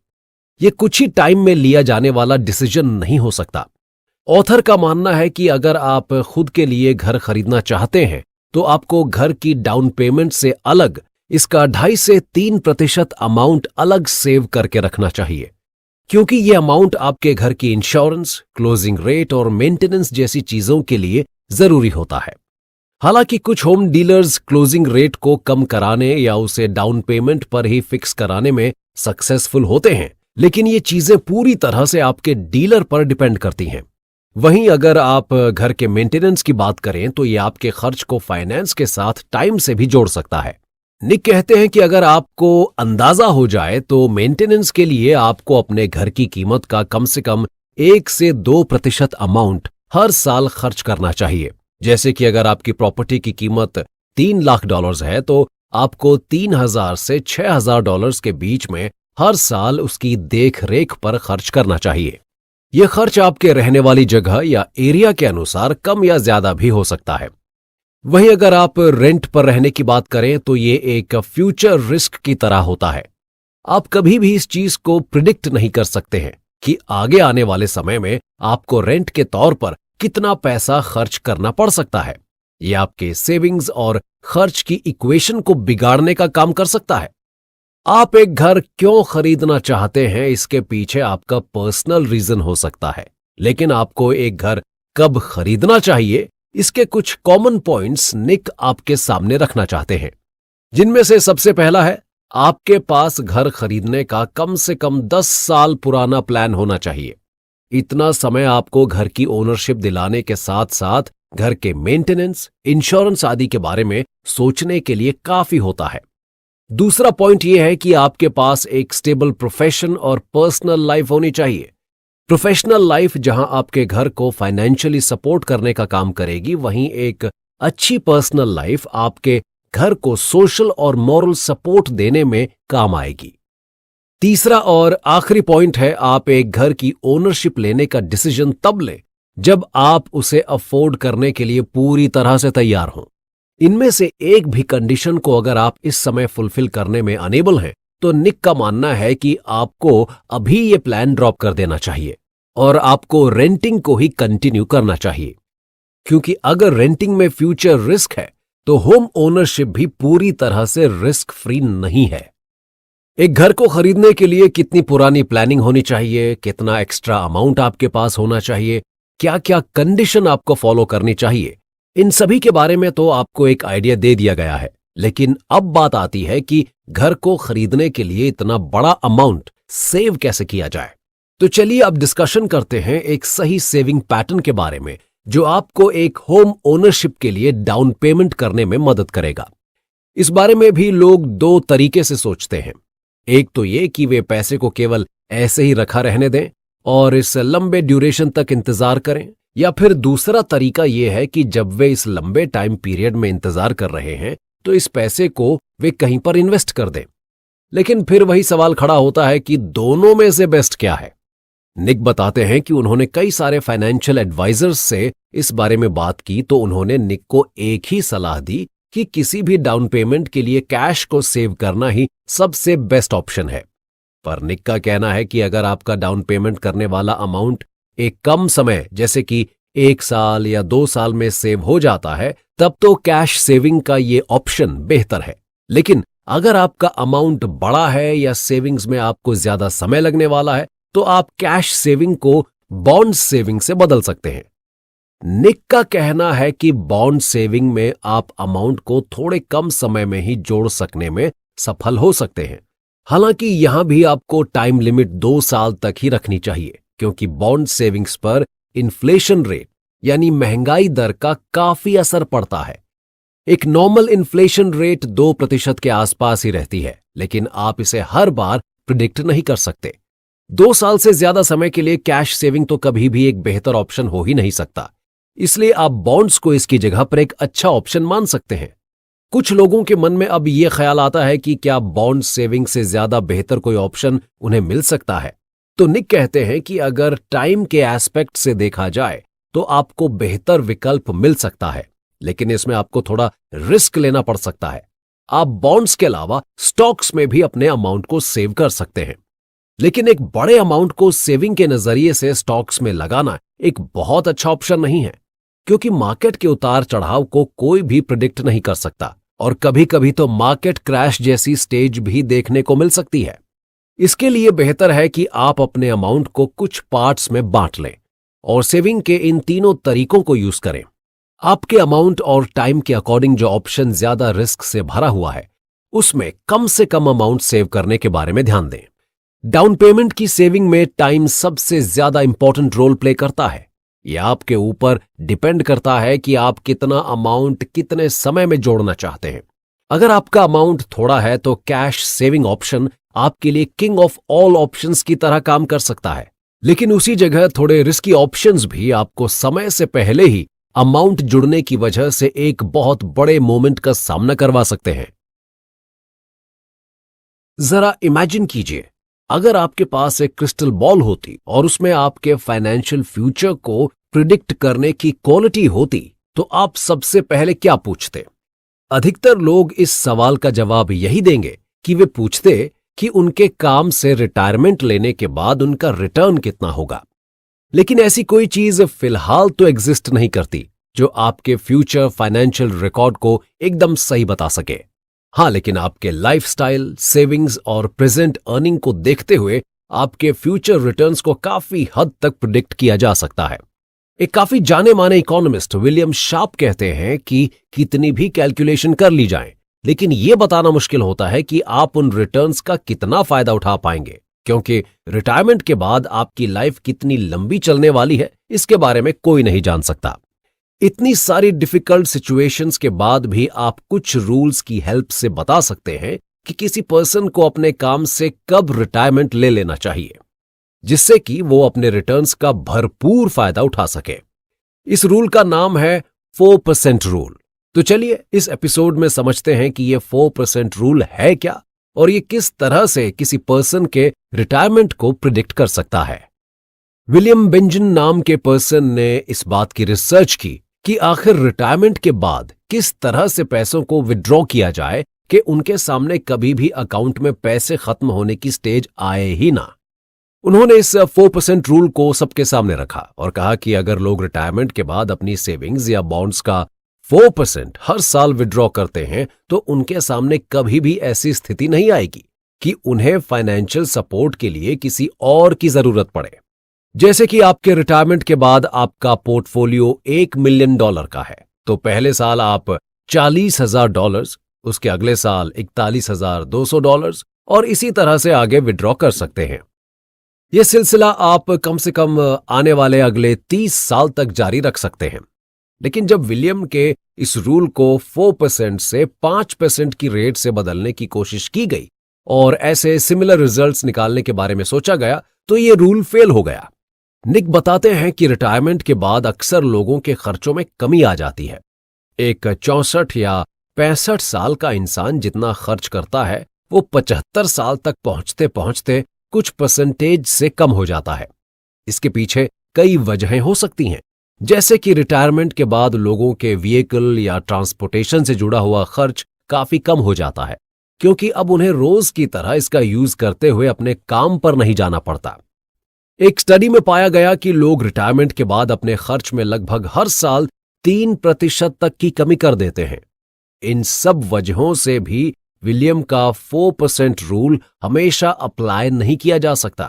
यह कुछ ही टाइम में लिया जाने वाला डिसीजन नहीं हो सकता। ऑथर का मानना है कि अगर आप खुद के लिए घर खरीदना चाहते हैं तो आपको घर की डाउन पेमेंट से अलग इसका 2.5 से 3% अमाउंट अलग सेव करके रखना चाहिए, क्योंकि यह अमाउंट आपके घर की इंश्योरेंस, क्लोजिंग रेट और मेंटेनेंस जैसी चीजों के लिए जरूरी होता है। हालांकि कुछ होम डीलर्स क्लोजिंग रेट को कम कराने या उसे डाउन पेमेंट पर ही फिक्स कराने में सक्सेसफुल होते हैं, लेकिन ये चीजें पूरी तरह से आपके डीलर पर डिपेंड करती हैं। वहीं अगर आप घर के मेंटेनेंस की बात करें तो ये आपके खर्च को फाइनेंस के साथ टाइम से भी जोड़ सकता है। निक कहते हैं कि अगर आपको अंदाजा हो जाए तो मेंटेनेंस के लिए आपको अपने घर की कीमत का कम से कम 1 से 2% अमाउंट हर साल खर्च करना चाहिए। जैसे कि अगर आपकी प्रॉपर्टी की कीमत $3 लाख है तो आपको $3,000 से $6,000 के बीच में हर साल उसकी देख रेख पर खर्च करना चाहिए। यह खर्च आपके रहने वाली जगह या एरिया के अनुसार कम या ज्यादा भी हो सकता है। वहीं अगर आप रेंट पर रहने की बात करें तो ये एक फ्यूचर रिस्क की तरह होता है। आप कभी भी इस चीज को प्रिडिक्ट नहीं कर सकते हैं कि आगे आने वाले समय में आपको रेंट के तौर पर कितना पैसा खर्च करना पड़ सकता है। यह आपके सेविंग्स और खर्च की इक्वेशन को बिगाड़ने का काम कर सकता है। आप एक घर क्यों खरीदना चाहते हैं, इसके पीछे आपका पर्सनल रीजन हो सकता है, लेकिन आपको एक घर कब खरीदना चाहिए, इसके कुछ कॉमन पॉइंट्स निक आपके सामने रखना चाहते हैं, जिनमें से सबसे पहला है आपके पास घर खरीदने का कम से कम 10 साल पुराना प्लान होना चाहिए। इतना समय आपको घर की ओनरशिप दिलाने के साथ साथ घर के मेंटेनेंस, इंश्योरेंस आदि के बारे में सोचने के लिए काफी होता है। दूसरा पॉइंट यह है कि आपके पास एक स्टेबल प्रोफेशन और पर्सनल लाइफ होनी चाहिए। प्रोफेशनल लाइफ जहां आपके घर को फाइनेंशियली सपोर्ट करने का काम करेगी, वहीं एक अच्छी पर्सनल लाइफ आपके घर को सोशल और मॉरल सपोर्ट देने में काम आएगी। तीसरा और आखिरी पॉइंट है, आप एक घर की ओनरशिप लेने का डिसीजन तब लें जब आप उसे अफोर्ड करने के लिए पूरी तरह से तैयार हों। इनमें से एक भी कंडीशन को अगर आप इस समय फुलफिल करने में अनेबल हैं तो निक का मानना है कि आपको अभी ये प्लान ड्रॉप कर देना चाहिए और आपको रेंटिंग को ही कंटिन्यू करना चाहिए, क्योंकि अगर रेंटिंग में फ्यूचर रिस्क है तो होम ओनरशिप भी पूरी तरह से रिस्क फ्री नहीं है। एक घर को खरीदने के लिए कितनी पुरानी प्लानिंग होनी चाहिए, कितना एक्स्ट्रा अमाउंट आपके पास होना चाहिए, क्या क्या कंडीशन आपको फॉलो करनी चाहिए, इन सभी के बारे में तो आपको एक आइडिया दे दिया गया है। लेकिन अब बात आती है कि घर को खरीदने के लिए इतना बड़ा अमाउंट सेव कैसे किया जाए। तो चलिए अब डिस्कशन करते हैं एक सही सेविंग पैटर्न के बारे में जो आपको एक होम ओनरशिप के लिए डाउन पेमेंट करने में मदद करेगा। इस बारे में भी लोग 2 तरीके से सोचते हैं। एक तो ये कि वे पैसे को केवल ऐसे ही रखा रहने दें और इस लंबे ड्यूरेशन तक इंतजार करें, या फिर दूसरा तरीका यह है कि जब वे इस लंबे टाइम पीरियड में इंतजार कर रहे हैं तो इस पैसे को वे कहीं पर इन्वेस्ट कर दें। लेकिन फिर वही सवाल खड़ा होता है कि दोनों में से बेस्ट क्या है। निक बताते हैं कि उन्होंने कई सारे फाइनेंशियल एडवाइजर्स से इस बारे में बात की तो उन्होंने निक को एक ही सलाह दी कि किसी भी डाउन पेमेंट के लिए कैश को सेव करना ही सबसे बेस्ट ऑप्शन है। पर निक का कहना है कि अगर आपका डाउन पेमेंट करने वाला अमाउंट एक कम समय जैसे कि 1 साल या 2 साल में सेव हो जाता है तब तो कैश सेविंग का ये ऑप्शन बेहतर है। लेकिन अगर आपका अमाउंट बड़ा है या सेविंग्स में आपको ज्यादा समय लगने वाला है तो आप कैश सेविंग को बॉन्ड सेविंग से बदल सकते हैं। निक का कहना है कि बॉन्ड सेविंग में आप अमाउंट को थोड़े कम समय में ही जोड़ सकने में सफल हो सकते हैं। हालांकि यहां भी आपको टाइम लिमिट 2 साल तक ही रखनी चाहिए, क्योंकि बॉन्ड सेविंग्स पर इन्फ्लेशन रेट यानी महंगाई दर का काफी असर पड़ता है। एक नॉर्मल इन्फ्लेशन रेट 2% के आसपास ही रहती है, लेकिन आप इसे हर बार प्रिडिक्ट नहीं कर सकते। 2 साल से ज्यादा समय के लिए कैश सेविंग तो कभी भी एक बेहतर ऑप्शन हो ही नहीं सकता, इसलिए आप बॉन्ड्स को इसकी जगह पर एक अच्छा ऑप्शन मान सकते हैं। कुछ लोगों के मन में अब यह ख्याल आता है कि क्या बॉन्ड सेविंग से ज्यादा बेहतर कोई ऑप्शन उन्हें मिल सकता है। तो निक कहते हैं कि अगर टाइम के एस्पेक्ट से देखा जाए तो आपको बेहतर विकल्प मिल सकता है, लेकिन इसमें आपको थोड़ा रिस्क लेना पड़ सकता है। आप बॉन्ड्स के अलावा स्टॉक्स में भी अपने अमाउंट को सेव कर सकते हैं। लेकिन एक बड़े अमाउंट को सेविंग के नजरिए से स्टॉक्स में लगाना एक बहुत अच्छा ऑप्शन नहीं है, क्योंकि मार्केट के उतार चढ़ाव को कोई भी प्रिडिक्ट नहीं कर सकता और कभी कभी तो मार्केट क्रैश जैसी स्टेज भी देखने को मिल सकती है। इसके लिए बेहतर है कि आप अपने अमाउंट को कुछ पार्ट्स में बांट लें और सेविंग के इन तीनों तरीकों को यूज करें। आपके अमाउंट और टाइम के अकॉर्डिंग जो ऑप्शन ज्यादा रिस्क से भरा हुआ है, उसमें कम से कम अमाउंट सेव करने के बारे में ध्यान दें। डाउन पेमेंट की सेविंग में टाइम सबसे ज्यादा इंपॉर्टेंट रोल प्ले करता है। यह आपके ऊपर डिपेंड करता है कि आप कितना अमाउंट कितने समय में जोड़ना चाहते हैं। अगर आपका अमाउंट थोड़ा है तो कैश सेविंग ऑप्शन आपके लिए किंग ऑफ ऑल ऑप्शंस की तरह काम कर सकता है, लेकिन उसी जगह थोड़े रिस्की ऑप्शंस भी आपको समय से पहले ही अमाउंट जुड़ने की वजह से एक बहुत बड़े मोमेंट का सामना करवा सकते हैं। जरा इमेजिन कीजिए, अगर आपके पास एक क्रिस्टल बॉल होती और उसमें आपके फाइनेंशियल फ्यूचर को प्रिडिक्ट करने की क्वालिटी होती, तो आप सबसे पहले क्या पूछते? अधिकतर लोग इस सवाल का जवाब यही देंगे कि वे पूछते कि उनके काम से रिटायरमेंट लेने के बाद उनका रिटर्न कितना होगा। लेकिन ऐसी कोई चीज फिलहाल तो एग्जिस्ट नहीं करती जो आपके फ्यूचर फाइनेंशियल रिकॉर्ड को एकदम सही बता सके। हां, लेकिन आपके लाइफस्टाइल, सेविंग्स और प्रेजेंट अर्निंग को देखते हुए आपके फ्यूचर रिटर्न्स को काफी हद तक प्रिडिक्ट किया जा सकता है। एक काफी जाने माने इकोनॉमिस्ट विलियम शार्प कहते हैं कि कितनी भी कैलकुलेशन कर ली जाए, लेकिन यह बताना मुश्किल होता है कि आप उन रिटर्न्स का कितना फायदा उठा पाएंगे, क्योंकि रिटायरमेंट के बाद आपकी लाइफ कितनी लंबी चलने वाली है इसके बारे में कोई नहीं जान सकता। इतनी सारी डिफिकल्ट सिचुएशंस के बाद भी आप कुछ रूल्स की हेल्प से बता सकते हैं कि किसी पर्सन को अपने काम से कब रिटायरमेंट ले लेना चाहिए, जिससे कि वो अपने रिटर्न्स का भरपूर फायदा उठा सके। इस रूल का नाम है 4% रूल। तो चलिए इस एपिसोड में समझते हैं कि ये 4% रूल है क्या और ये किस तरह से किसी पर्सन के रिटायरमेंट को प्रिडिक्ट कर सकता है। विलियम बेंजन नाम के पर्सन ने इस बात की रिसर्च की कि आखिर रिटायरमेंट के बाद किस तरह से पैसों को विड्रॉ किया जाए कि उनके सामने कभी भी अकाउंट में पैसे खत्म होने की स्टेज आए ही ना। उन्होंने इस 4% रूल को सबके सामने रखा और कहा कि अगर लोग रिटायरमेंट के बाद अपनी सेविंग्स या बॉन्ड्स का 4% हर साल विड्रॉ करते हैं तो उनके सामने कभी भी ऐसी स्थिति नहीं आएगी कि उन्हें फाइनेंशियल सपोर्ट के लिए किसी और की जरूरत पड़े। जैसे कि आपके रिटायरमेंट के बाद आपका पोर्टफोलियो $1 मिलियन का है, तो पहले साल आप $40,000, उसके अगले साल $41,200 और इसी तरह से आगे विड्रॉ कर सकते हैं। यह सिलसिला आप कम से कम आने वाले अगले 30 साल तक जारी रख सकते हैं। लेकिन जब विलियम के इस रूल को 4% से 5% की रेट से बदलने की कोशिश की गई और ऐसे सिमिलर रिजल्ट्स निकालने के बारे में सोचा गया, तो यह रूल फेल हो गया। निक बताते हैं कि रिटायरमेंट के बाद अक्सर लोगों के खर्चों में कमी आ जाती है। एक 64 या 65 साल का इंसान जितना खर्च करता है वो 75 साल तक पहुंचते पहुंचते कुछ परसेंटेज से कम हो जाता है। इसके पीछे कई वजहें हो सकती हैं, जैसे कि रिटायरमेंट के बाद लोगों के व्हीकल या ट्रांसपोर्टेशन से जुड़ा हुआ खर्च काफी कम हो जाता है, क्योंकि अब उन्हें रोज की तरह इसका यूज करते हुए अपने काम पर नहीं जाना पड़ता। एक स्टडी में पाया गया कि लोग रिटायरमेंट के बाद अपने खर्च में लगभग हर साल 3% तक की कमी कर देते हैं। इन सब वजहों से भी विलियम का 4% रूल हमेशा अप्लाई नहीं किया जा सकता।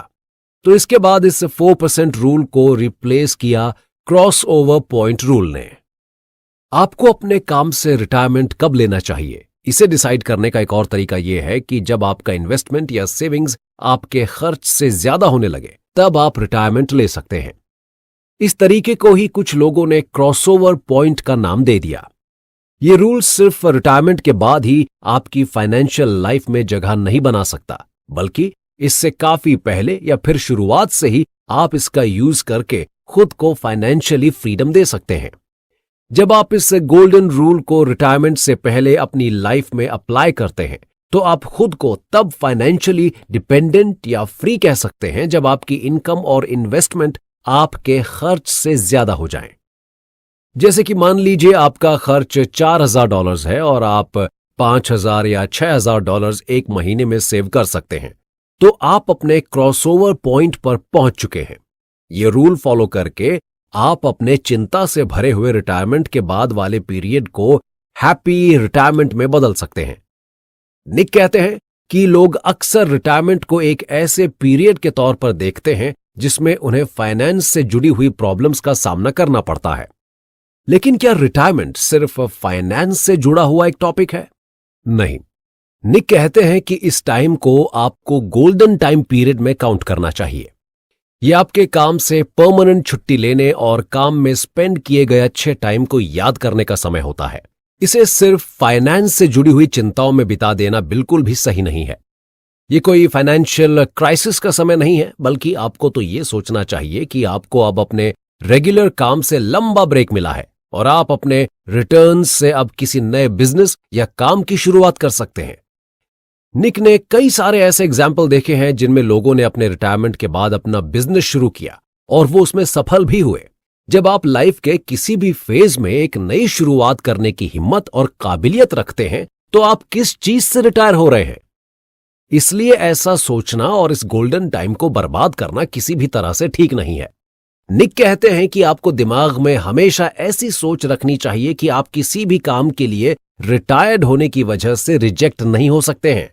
तो इसके बाद इस 4% रूल को रिप्लेस किया क्रॉस ओवर पॉइंट रूल ने। आपको अपने काम से रिटायरमेंट कब लेना चाहिए, इसे डिसाइड करने का एक और तरीका यह है कि जब आपका इन्वेस्टमेंट या सेविंग्स आपके खर्च से ज्यादा होने लगे, तब आप रिटायरमेंट ले सकते हैं। इस तरीके को ही कुछ लोगों ने क्रॉसओवर पॉइंट का नाम दे दिया। ये रूल सिर्फ रिटायरमेंट के बाद ही आपकी फाइनेंशियल लाइफ में जगह नहीं बना सकता, बल्कि इससे काफी पहले या फिर शुरुआत से ही आप इसका यूज करके खुद को फाइनेंशियली फ्रीडम दे सकते हैं। जब आप इस गोल्डन रूल को रिटायरमेंट से पहले अपनी लाइफ में अप्लाई करते हैं, तो आप खुद को तब फाइनेंशियली डिपेंडेंट या फ्री कह सकते हैं जब आपकी इनकम और इन्वेस्टमेंट आपके खर्च से ज्यादा हो जाएं। जैसे कि मान लीजिए आपका खर्च $4,000 है और आप $5,000 या $6,000 एक महीने में सेव कर सकते हैं, तो आप अपने क्रॉसओवर पॉइंट पर पहुंच चुके हैं। ये रूल फॉलो करके आप अपने चिंता से भरे हुए रिटायरमेंट के बाद वाले पीरियड को हैप्पी रिटायरमेंट में बदल सकते हैं। निक कहते हैं कि लोग अक्सर रिटायरमेंट को एक ऐसे पीरियड के तौर पर देखते हैं जिसमें उन्हें फाइनेंस से जुड़ी हुई प्रॉब्लम्स का सामना करना पड़ता है। लेकिन क्या रिटायरमेंट सिर्फ फाइनेंस से जुड़ा हुआ एक टॉपिक है? नहीं। निक कहते हैं कि इस टाइम को आपको गोल्डन टाइम पीरियड में काउंट करना चाहिए। यह आपके काम से परमानेंट छुट्टी लेने और काम में स्पेंड किए गए अच्छे टाइम को याद करने का समय होता है। इसे सिर्फ फाइनेंस से जुड़ी हुई चिंताओं में बिता देना बिल्कुल भी सही नहीं है। ये कोई फाइनेंशियल क्राइसिस का समय नहीं है, बल्कि आपको तो ये सोचना चाहिए कि आपको अब अपने रेगुलर काम से लंबा ब्रेक मिला है और आप अपने रिटर्न्स से अब किसी नए बिजनेस या काम की शुरुआत कर सकते हैं। निक ने कई सारे ऐसे एग्जाम्पल देखे हैं जिनमें लोगों ने अपने रिटायरमेंट के बाद अपना बिजनेस शुरू किया और वो उसमें सफल भी हुए। जब आप लाइफ के किसी भी फेज में एक नई शुरुआत करने की हिम्मत और काबिलियत रखते हैं तो आप किस चीज से रिटायर हो रहे हैं? इसलिए ऐसा सोचना और इस गोल्डन टाइम को बर्बाद करना किसी भी तरह से ठीक नहीं है। निक कहते हैं कि आपको दिमाग में हमेशा ऐसी सोच रखनी चाहिए कि आप किसी भी काम के लिए रिटायर्ड होने की वजह से रिजेक्ट नहीं हो सकते हैं।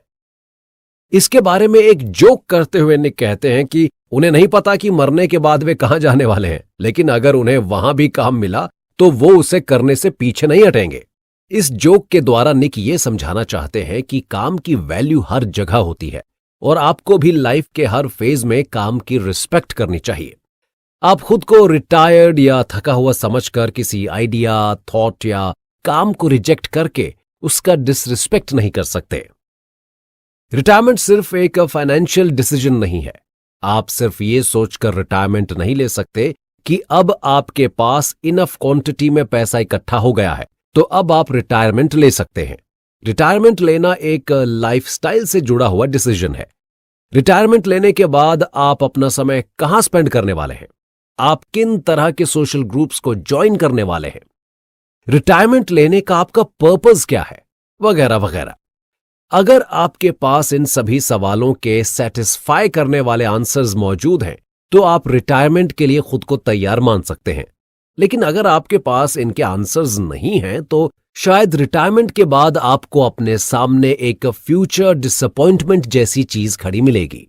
इसके बारे में एक जोक करते हुए निक कहते हैं कि उन्हें नहीं पता कि मरने के बाद वे कहां जाने वाले हैं, लेकिन अगर उन्हें वहां भी काम मिला तो वो उसे करने से पीछे नहीं हटेंगे। इस जोक के द्वारा निक ये समझाना चाहते हैं कि काम की वैल्यू हर जगह होती है और आपको भी लाइफ के हर फेज में काम की रिस्पेक्ट करनी चाहिए। आप खुद को रिटायर्ड या थका हुआ समझकर किसी आइडिया, थॉट या काम को रिजेक्ट करके उसका डिसरिस्पेक्ट नहीं कर सकते। रिटायरमेंट सिर्फ एक फाइनेंशियल डिसीजन नहीं है। आप सिर्फ ये सोचकर रिटायरमेंट नहीं ले सकते कि अब आपके पास इनफ क्वांटिटी में पैसा इकट्ठा हो गया है तो अब आप रिटायरमेंट ले सकते हैं। रिटायरमेंट लेना एक लाइफस्टाइल से जुड़ा हुआ डिसीजन है। रिटायरमेंट लेने के बाद आप अपना समय कहां स्पेंड करने वाले हैं, आप किन तरह के सोशल ग्रुप्स को ज्वाइन करने वाले हैं, रिटायरमेंट लेने का आपका पर्पस क्या है, वगैरह वगैरह। अगर आपके पास इन सभी सवालों के सेटिस्फाई करने वाले आंसर्स मौजूद हैं तो आप रिटायरमेंट के लिए खुद को तैयार मान सकते हैं। लेकिन अगर आपके पास इनके आंसर्स नहीं हैं तो शायद रिटायरमेंट के बाद आपको अपने सामने एक फ्यूचर डिसअपॉइंटमेंट जैसी चीज खड़ी मिलेगी।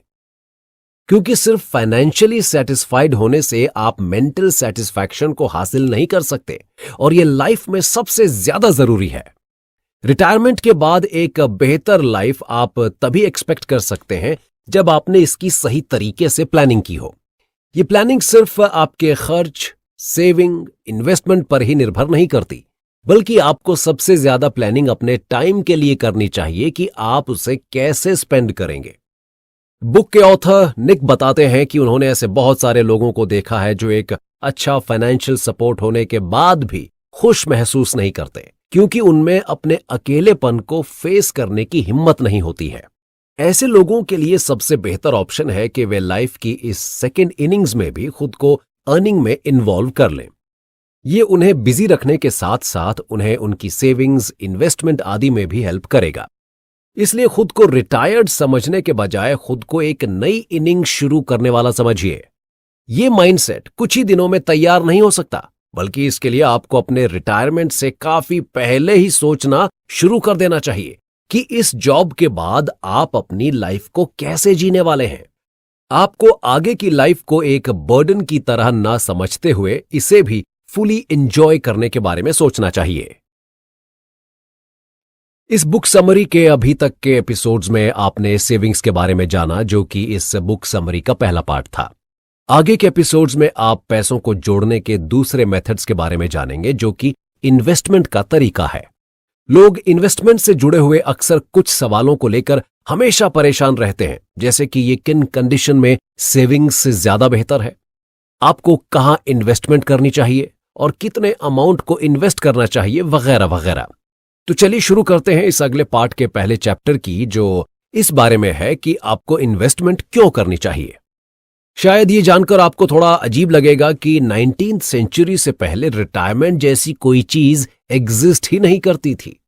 क्योंकि सिर्फ फाइनेंशियली सेटिस्फाइड होने से आप मेंटल सेटिस्फैक्शन को हासिल नहीं कर सकते और यह लाइफ में सबसे ज्यादा जरूरी है। रिटायरमेंट के बाद एक बेहतर लाइफ आप तभी एक्सपेक्ट कर सकते हैं जब आपने इसकी सही तरीके से प्लानिंग की हो। यह प्लानिंग सिर्फ आपके खर्च, सेविंग, इन्वेस्टमेंट पर ही निर्भर नहीं करती, बल्कि आपको सबसे ज्यादा प्लानिंग अपने टाइम के लिए करनी चाहिए कि आप उसे कैसे स्पेंड करेंगे। बुक के ऑथर निक बताते हैं कि उन्होंने ऐसे बहुत सारे लोगों को देखा है जो एक अच्छा फाइनेंशियल सपोर्ट होने के बाद भी खुश महसूस नहीं करते, क्योंकि उनमें अपने अकेलेपन को फेस करने की हिम्मत नहीं होती है। ऐसे लोगों के लिए सबसे बेहतर ऑप्शन है कि वे लाइफ की इस सेकेंड इनिंग्स में भी खुद को अर्निंग में इन्वॉल्व कर लें। ये उन्हें बिजी रखने के साथ साथ उन्हें उनकी सेविंग्स, इन्वेस्टमेंट आदि में भी हेल्प करेगा। इसलिए खुद को रिटायर्ड समझने के बजाय खुद को एक नई इनिंग शुरू करने वाला समझिए। ये माइंडसेट कुछ ही दिनों में तैयार नहीं हो सकता, बल्कि इसके लिए आपको अपने रिटायरमेंट से काफी पहले ही सोचना शुरू कर देना चाहिए कि इस जॉब के बाद आप अपनी लाइफ को कैसे जीने वाले हैं। आपको आगे की लाइफ को एक बर्डन की तरह ना समझते हुए इसे भी फुली एंजॉय करने के बारे में सोचना चाहिए। इस बुक समरी के अभी तक के एपिसोड्स में आपने सेविंग्स के बारे में जाना, जो कि इस बुक समरी का पहला पार्ट था। आगे के एपिसोड्स में आप पैसों को जोड़ने के दूसरे मेथड्स के बारे में जानेंगे, जो कि इन्वेस्टमेंट का तरीका है। लोग इन्वेस्टमेंट से जुड़े हुए अक्सर कुछ सवालों को लेकर हमेशा परेशान रहते हैं, जैसे कि ये किन कंडीशन में सेविंग्स से ज्यादा बेहतर है, आपको कहां इन्वेस्टमेंट करनी चाहिए और कितने अमाउंट को इन्वेस्ट करना चाहिए, वगैरह वगैरह। तो चलिए शुरू करते हैं इस अगले पार्ट के पहले चैप्टर की, जो इस बारे में है कि आपको इन्वेस्टमेंट क्यों करनी चाहिए। शायद ये जानकर आपको थोड़ा अजीब लगेगा कि 19th सेंचुरी से पहले रिटायरमेंट जैसी कोई चीज एग्जिस्ट ही नहीं करती थी।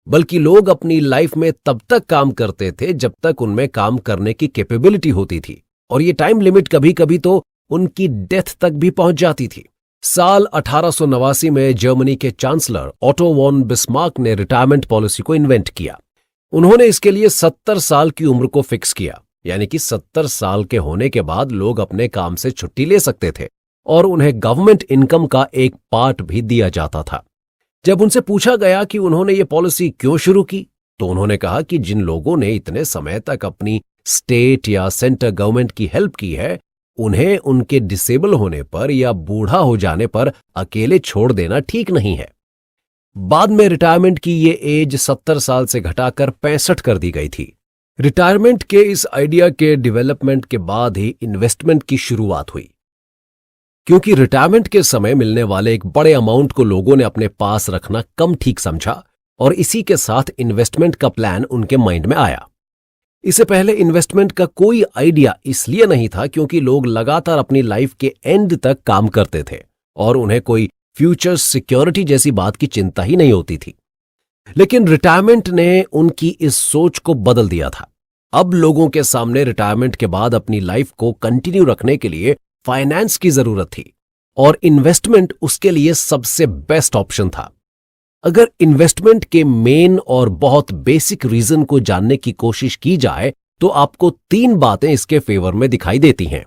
बल्कि लोग अपनी लाइफ में तब तक काम करते थे जब तक उनमें काम करने की कैपेबिलिटी होती थी, और ये टाइम लिमिट कभी कभी तो उनकी डेथ तक भी पहुंच जाती थी। साल 1889 में जर्मनी के चांसलर ऑटो वॉन बिस्मार्क ने रिटायरमेंट पॉलिसी को इन्वेंट किया। उन्होंने इसके लिए 70 साल की उम्र को फिक्स किया, यानी कि 70 साल के होने के बाद लोग अपने काम से छुट्टी ले सकते थे और उन्हें गवर्नमेंट इनकम का एक पार्ट भी दिया जाता था। जब उनसे पूछा गया कि उन्होंने ये पॉलिसी क्यों शुरू की, तो उन्होंने कहा कि जिन लोगों ने इतने समय तक अपनी स्टेट या सेंटर गवर्नमेंट की हेल्प की है, उन्हें उनके डिसेबल होने पर या बूढ़ा हो जाने पर अकेले छोड़ देना ठीक नहीं है। बाद में रिटायरमेंट की ये एज 70 साल से घटाकर 65 कर दी गई थी। रिटायरमेंट के इस आइडिया के डेवलपमेंट के बाद ही इन्वेस्टमेंट की शुरुआत हुई, क्योंकि रिटायरमेंट के समय मिलने वाले एक बड़े अमाउंट को लोगों ने अपने पास रखना कम ठीक समझा और इसी के साथ इन्वेस्टमेंट का प्लान उनके माइंड में आया। इससे पहले इन्वेस्टमेंट का कोई आइडिया इसलिए नहीं था क्योंकि लोग लगातार अपनी लाइफ के एंड तक काम करते थे और उन्हें कोई फ्यूचर सिक्योरिटी जैसी बात की चिंता ही नहीं होती थी। लेकिन रिटायरमेंट ने उनकी इस सोच को बदल दिया था। अब लोगों के सामने रिटायरमेंट के बाद अपनी लाइफ को कंटिन्यू रखने के लिए फाइनेंस की जरूरत थी और इन्वेस्टमेंट उसके लिए सबसे बेस्ट ऑप्शन था। अगर इन्वेस्टमेंट के मेन और बहुत बेसिक रीजन को जानने की कोशिश की जाए तो आपको 3 बातें इसके फेवर में दिखाई देती हैं।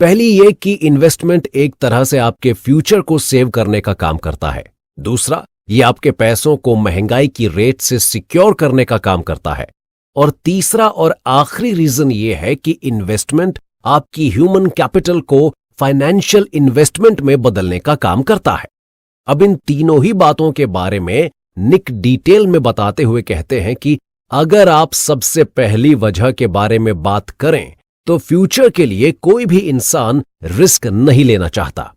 पहली ये कि इन्वेस्टमेंट एक तरह से आपके फ्यूचर को सेव करने का काम करता है। दूसरा, ये आपके पैसों को महंगाई की रेट से सिक्योर करने का काम करता है। और तीसरा और आखिरी रीजन ये है कि इन्वेस्टमेंट आपकी ह्यूमन कैपिटल को फाइनेंशियल इन्वेस्टमेंट में बदलने का काम करता है। अब इन तीनों ही बातों के बारे में निक डिटेल में बताते हुए कहते हैं कि अगर आप सबसे पहली वजह के बारे में बात करें तो फ्यूचर के लिए कोई भी इंसान रिस्क नहीं लेना चाहता।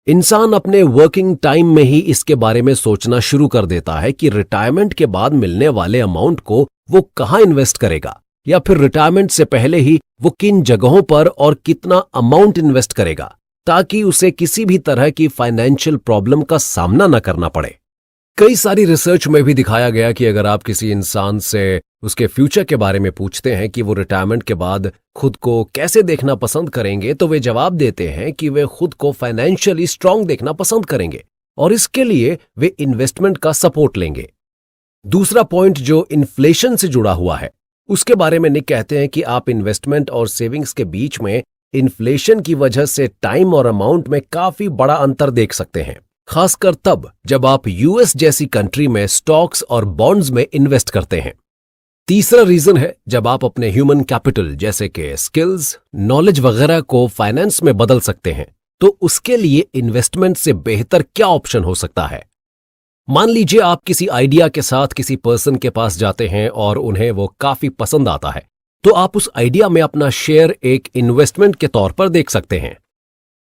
इंसान अपने वर्किंग टाइम में ही इसके बारे में सोचना शुरू कर देता है कि रिटायरमेंट के बाद मिलने वाले अमाउंट को वो कहां इन्वेस्ट करेगा, या फिर रिटायरमेंट से पहले ही वो किन जगहों पर और कितना अमाउंट इन्वेस्ट करेगा ताकि उसे किसी भी तरह की फाइनेंशियल प्रॉब्लम का सामना न करना पड़े। कई सारी रिसर्च में भी दिखाया गया कि अगर आप किसी इंसान से उसके फ्यूचर के बारे में पूछते हैं कि वो रिटायरमेंट के बाद खुद को कैसे देखना पसंद करेंगे, तो वे जवाब देते हैं कि वे खुद को फाइनेंशियली स्ट्रांग देखना पसंद करेंगे और इसके लिए वे इन्वेस्टमेंट का सपोर्ट लेंगे। दूसरा पॉइंट जो इन्फ्लेशन से जुड़ा हुआ है, उसके बारे में निक कहते हैं कि आप इन्वेस्टमेंट और सेविंग्स के बीच में इन्फ्लेशन की वजह से टाइम और अमाउंट में काफी बड़ा अंतर देख सकते हैं, खासकर तब जब आप यूएस जैसी कंट्री में स्टॉक्स और बॉन्ड्स में इन्वेस्ट करते हैं। तीसरा रीजन है जब आप अपने ह्यूमन कैपिटल जैसे कि स्किल्स, नॉलेज वगैरह को फाइनेंस में बदल सकते हैं, तो उसके लिए इन्वेस्टमेंट से बेहतर क्या ऑप्शन हो सकता है। मान लीजिए आप किसी आइडिया के साथ किसी पर्सन के पास जाते हैं और उन्हें वो काफी पसंद आता है, तो आप उस आइडिया में अपना शेयर एक इन्वेस्टमेंट के तौर पर देख सकते हैं।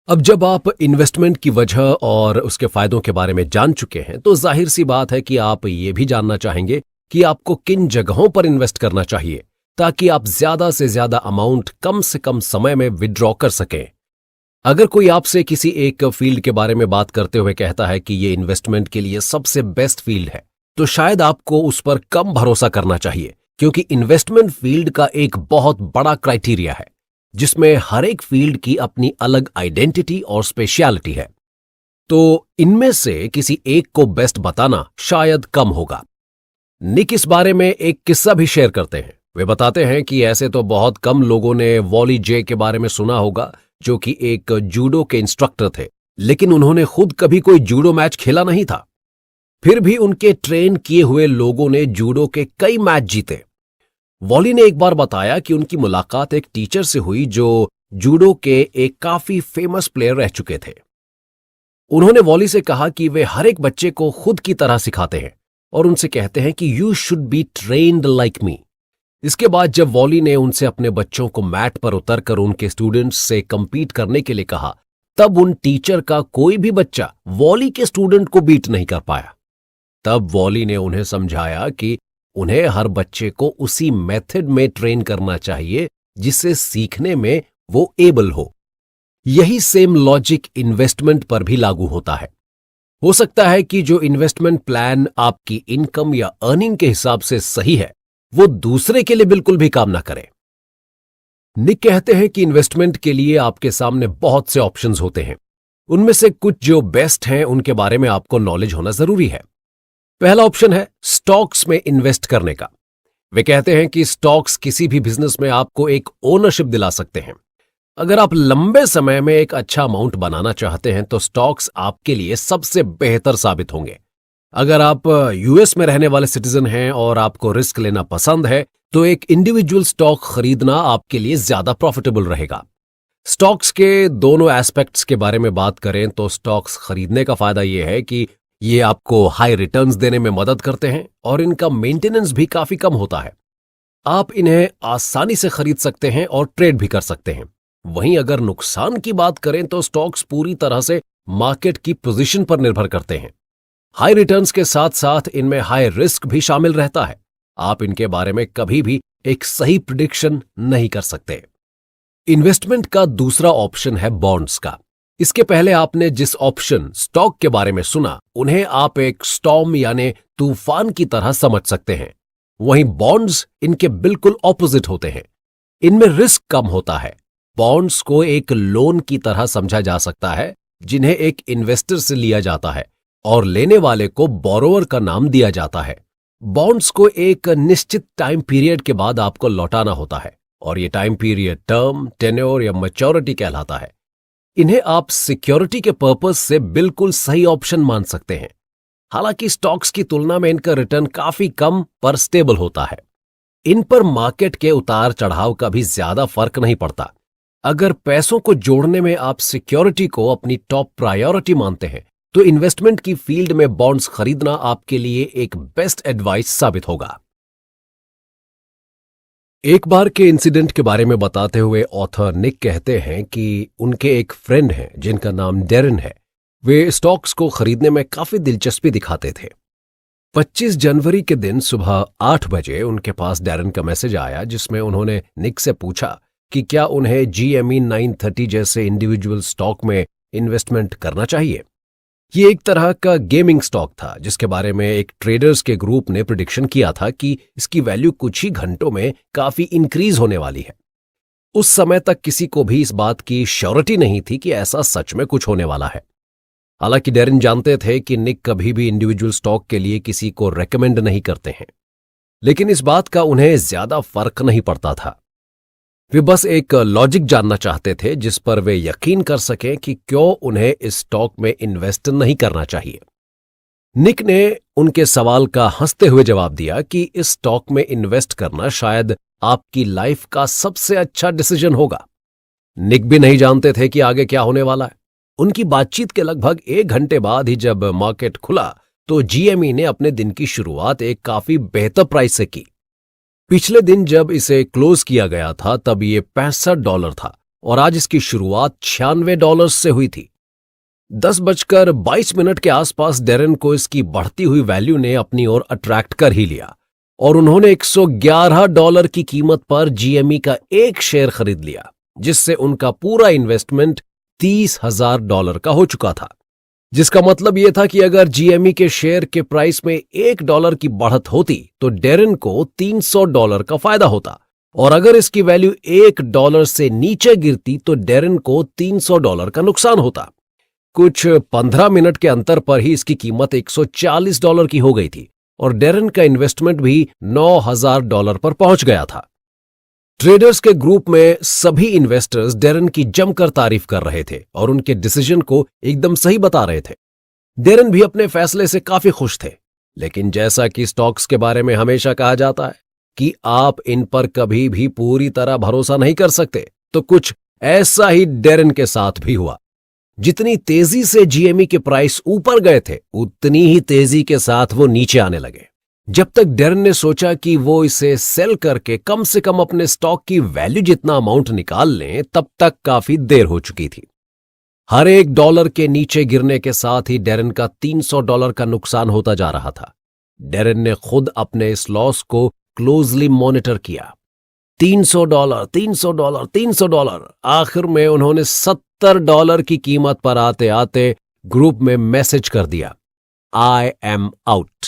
अब जब आप इन्वेस्टमेंट की वजह और उसके फायदों के बारे में जान चुके हैं, तो जाहिर सी बात है कि आप ये भी जानना चाहेंगे कि आपको किन जगहों पर इन्वेस्ट करना चाहिए ताकि आप ज्यादा से ज्यादा अमाउंट कम से कम समय में विड्रॉ कर सकें। अगर कोई आपसे किसी एक फील्ड के बारे में बात करते हुए कहता है कि ये इन्वेस्टमेंट के लिए सबसे बेस्ट फील्ड है, तो शायद आपको उस पर कम भरोसा करना चाहिए, क्योंकि इन्वेस्टमेंट फील्ड का एक बहुत बड़ा क्राइटेरिया है जिसमें हर एक फील्ड की अपनी अलग आइडेंटिटी और स्पेशलिटी है। तो इनमें से किसी एक को बेस्ट बताना शायद कम होगा। निक इस बारे में एक किस्सा भी शेयर करते हैं। वे बताते हैं कि ऐसे तो बहुत कम लोगों ने वॉली जे के बारे में सुना होगा, जो कि एक जूडो के इंस्ट्रक्टर थे, लेकिन उन्होंने खुद कभी कोई जूडो मैच खेला नहीं था। फिर भी उनके ट्रेन किए हुए लोगों ने जूडो के कई मैच जीते। वॉली ने एक बार बताया कि उनकी मुलाकात एक टीचर से हुई जो जूडो के एक काफी फेमस प्लेयर रह चुके थे। उन्होंने वॉली से कहा कि वे हर एक बच्चे को खुद की तरह सिखाते हैं और उनसे कहते हैं कि you should be trained like me. इसके बाद जब वॉली ने उनसे अपने बच्चों को मैट पर उतरकर उनके स्टूडेंट्स से कंपीट करने के लिए कहा, तब उन टीचर का कोई भी बच्चा वॉली के स्टूडेंट को बीट नहीं कर पाया। तब वॉली ने उन्हें समझाया कि उन्हें हर बच्चे को उसी मेथड में ट्रेन करना चाहिए जिससे सीखने में वो एबल हो। यही सेम लॉजिक इन्वेस्टमेंट पर भी लागू होता है। हो सकता है कि जो इन्वेस्टमेंट प्लान आपकी इनकम या अर्निंग के हिसाब से सही है वो दूसरे के लिए बिल्कुल भी काम ना करे। निक कहते हैं कि इन्वेस्टमेंट के लिए आपके सामने बहुत से ऑप्शंस होते हैं। उनमें से कुछ जो बेस्ट हैं उनके बारे में आपको नॉलेज होना जरूरी है। पहला ऑप्शन है स्टॉक्स में इन्वेस्ट करने का। वे कहते हैं कि स्टॉक्स किसी भी बिजनेस में आपको एक ओनरशिप दिला सकते हैं। अगर आप लंबे समय में एक अच्छा अमाउंट बनाना चाहते हैं तो स्टॉक्स आपके लिए सबसे बेहतर साबित होंगे। अगर आप यूएस में रहने वाले सिटीजन हैं और आपको रिस्क लेना पसंद है तो एक इंडिविजुअल स्टॉक खरीदना आपके लिए ज्यादा प्रॉफिटेबल रहेगा। स्टॉक्स के दोनों एस्पेक्ट्स के बारे में बात करें तो स्टॉक्स खरीदने का फायदा यह है कि ये आपको हाई रिटर्न्स देने में मदद करते हैं और इनका मेंटेनेंस भी काफी कम होता है। आप इन्हें आसानी से खरीद सकते हैं और ट्रेड भी कर सकते हैं। वहीं अगर नुकसान की बात करें तो स्टॉक्स पूरी तरह से मार्केट की पोजीशन पर निर्भर करते हैं। हाई रिटर्न्स के साथ साथ इनमें हाई रिस्क भी शामिल रहता है। आप इनके बारे में कभी भी एक सही प्रिडिक्शन नहीं कर सकते। इन्वेस्टमेंट का दूसरा ऑप्शन है बॉन्ड्स का। इसके पहले आपने जिस ऑप्शन स्टॉक के बारे में सुना उन्हें आप एक स्टॉर्म यानी तूफान की तरह समझ सकते हैं। वहीं बॉन्ड्स इनके बिल्कुल ऑपोजिट होते हैं। इनमें रिस्क कम होता है। बॉन्ड्स को एक लोन की तरह समझा जा सकता है जिन्हें एक इन्वेस्टर से लिया जाता है और लेने वाले को बोरोवर का नाम दिया जाता है। बॉन्ड्स को एक निश्चित टाइम पीरियड के बाद आपको लौटाना होता है और यह टाइम पीरियड टर्म, टेन्योर या मैच्योरिटी कहलाता है। इन्हें आप सिक्योरिटी के पर्पस से बिल्कुल सही ऑप्शन मान सकते हैं। हालांकि स्टॉक्स की तुलना में इनका रिटर्न काफी कम पर स्टेबल होता है। इन पर मार्केट के उतार चढ़ाव का भी ज्यादा फर्क नहीं पड़ता। अगर पैसों को जोड़ने में आप सिक्योरिटी को अपनी टॉप प्रायोरिटी मानते हैं तो इन्वेस्टमेंट की फील्ड में बॉन्ड्स खरीदना आपके लिए एक बेस्ट एडवाइस साबित होगा। एक बार के इंसिडेंट के बारे में बताते हुए ऑथर निक कहते हैं कि उनके एक फ्रेंड हैं जिनका नाम डेरिन है। वे स्टॉक्स को खरीदने में काफी दिलचस्पी दिखाते थे। 25 जनवरी के दिन सुबह 8 बजे उनके पास डेरिन का मैसेज आया जिसमें उन्होंने निक से पूछा कि क्या उन्हें GME 930 जैसे इंडिविजुअल स्टॉक में इन्वेस्टमेंट करना चाहिए। ये एक तरह का गेमिंग स्टॉक था जिसके बारे में एक ट्रेडर्स के ग्रुप ने प्रिडिक्शन किया था कि इसकी वैल्यू कुछ ही घंटों में काफी इंक्रीज होने वाली है। उस समय तक किसी को भी इस बात की श्योरिटी नहीं थी कि ऐसा सच में कुछ होने वाला है। हालांकि डेरिन जानते थे कि निक कभी भी इंडिविजुअल स्टॉक के लिए किसी को रेकमेंड नहीं करते हैं, लेकिन इस बात का उन्हें ज्यादा फर्क नहीं पड़ता था। वे बस एक लॉजिक जानना चाहते थे जिस पर वे यकीन कर सकें कि क्यों उन्हें इस स्टॉक में इन्वेस्ट नहीं करना चाहिए। निक ने उनके सवाल का हंसते हुए जवाब दिया कि इस स्टॉक में इन्वेस्ट करना शायद आपकी लाइफ का सबसे अच्छा डिसीजन होगा। निक भी नहीं जानते थे कि आगे क्या होने वाला है। उनकी बातचीत के लगभग 1 घंटे बाद ही जब मार्केट खुला तो GME ने अपने दिन की शुरुआत एक काफी बेहतर प्राइस से की। पिछले दिन जब इसे क्लोज किया गया था तब ये $65 था और आज इसकी शुरुआत $96 से हुई थी। 10:22 के आसपास डेरिन को इसकी बढ़ती हुई वैल्यू ने अपनी ओर अट्रैक्ट कर ही लिया और उन्होंने $111 की कीमत पर GME का एक शेयर खरीद लिया, जिससे उनका पूरा इन्वेस्टमेंट $30,000 का हो चुका था। जिसका मतलब यह था कि अगर GME के शेयर के प्राइस में $1 की बढ़त होती तो डेरिन को $300 का फायदा होता और अगर इसकी वैल्यू $1 से नीचे गिरती तो डेरिन को $300 का नुकसान होता। कुछ 15 मिनट के अंतर पर ही इसकी कीमत $140 की हो गई थी और डेरिन का इन्वेस्टमेंट भी $9,000 पर पहुंच गया था। ट्रेडर्स के ग्रुप में सभी इन्वेस्टर्स डेरिन की जमकर तारीफ कर रहे थे और उनके डिसीजन को एकदम सही बता रहे थे। डेरिन भी अपने फैसले से काफी खुश थे, लेकिन जैसा कि स्टॉक्स के बारे में हमेशा कहा जाता है कि आप इन पर कभी भी पूरी तरह भरोसा नहीं कर सकते, तो कुछ ऐसा ही डेरिन के साथ भी हुआ। जितनी तेजी से GME के प्राइस ऊपर गए थे उतनी ही तेजी के साथ वो नीचे आने लगे। जब तक डेरिन ने सोचा कि वो इसे सेल करके कम से कम अपने स्टॉक की वैल्यू जितना अमाउंट निकाल लें, तब तक काफी देर हो चुकी थी। हर $1 के नीचे गिरने के साथ ही डेरिन का $300 का नुकसान होता जा रहा था। डेरिन ने खुद अपने इस लॉस को क्लोजली मॉनिटर किया। $300, $300, $300। आखिर में उन्होंने $70 की कीमत पर आते आते ग्रुप में मैसेज कर दिया, आई एम आउट।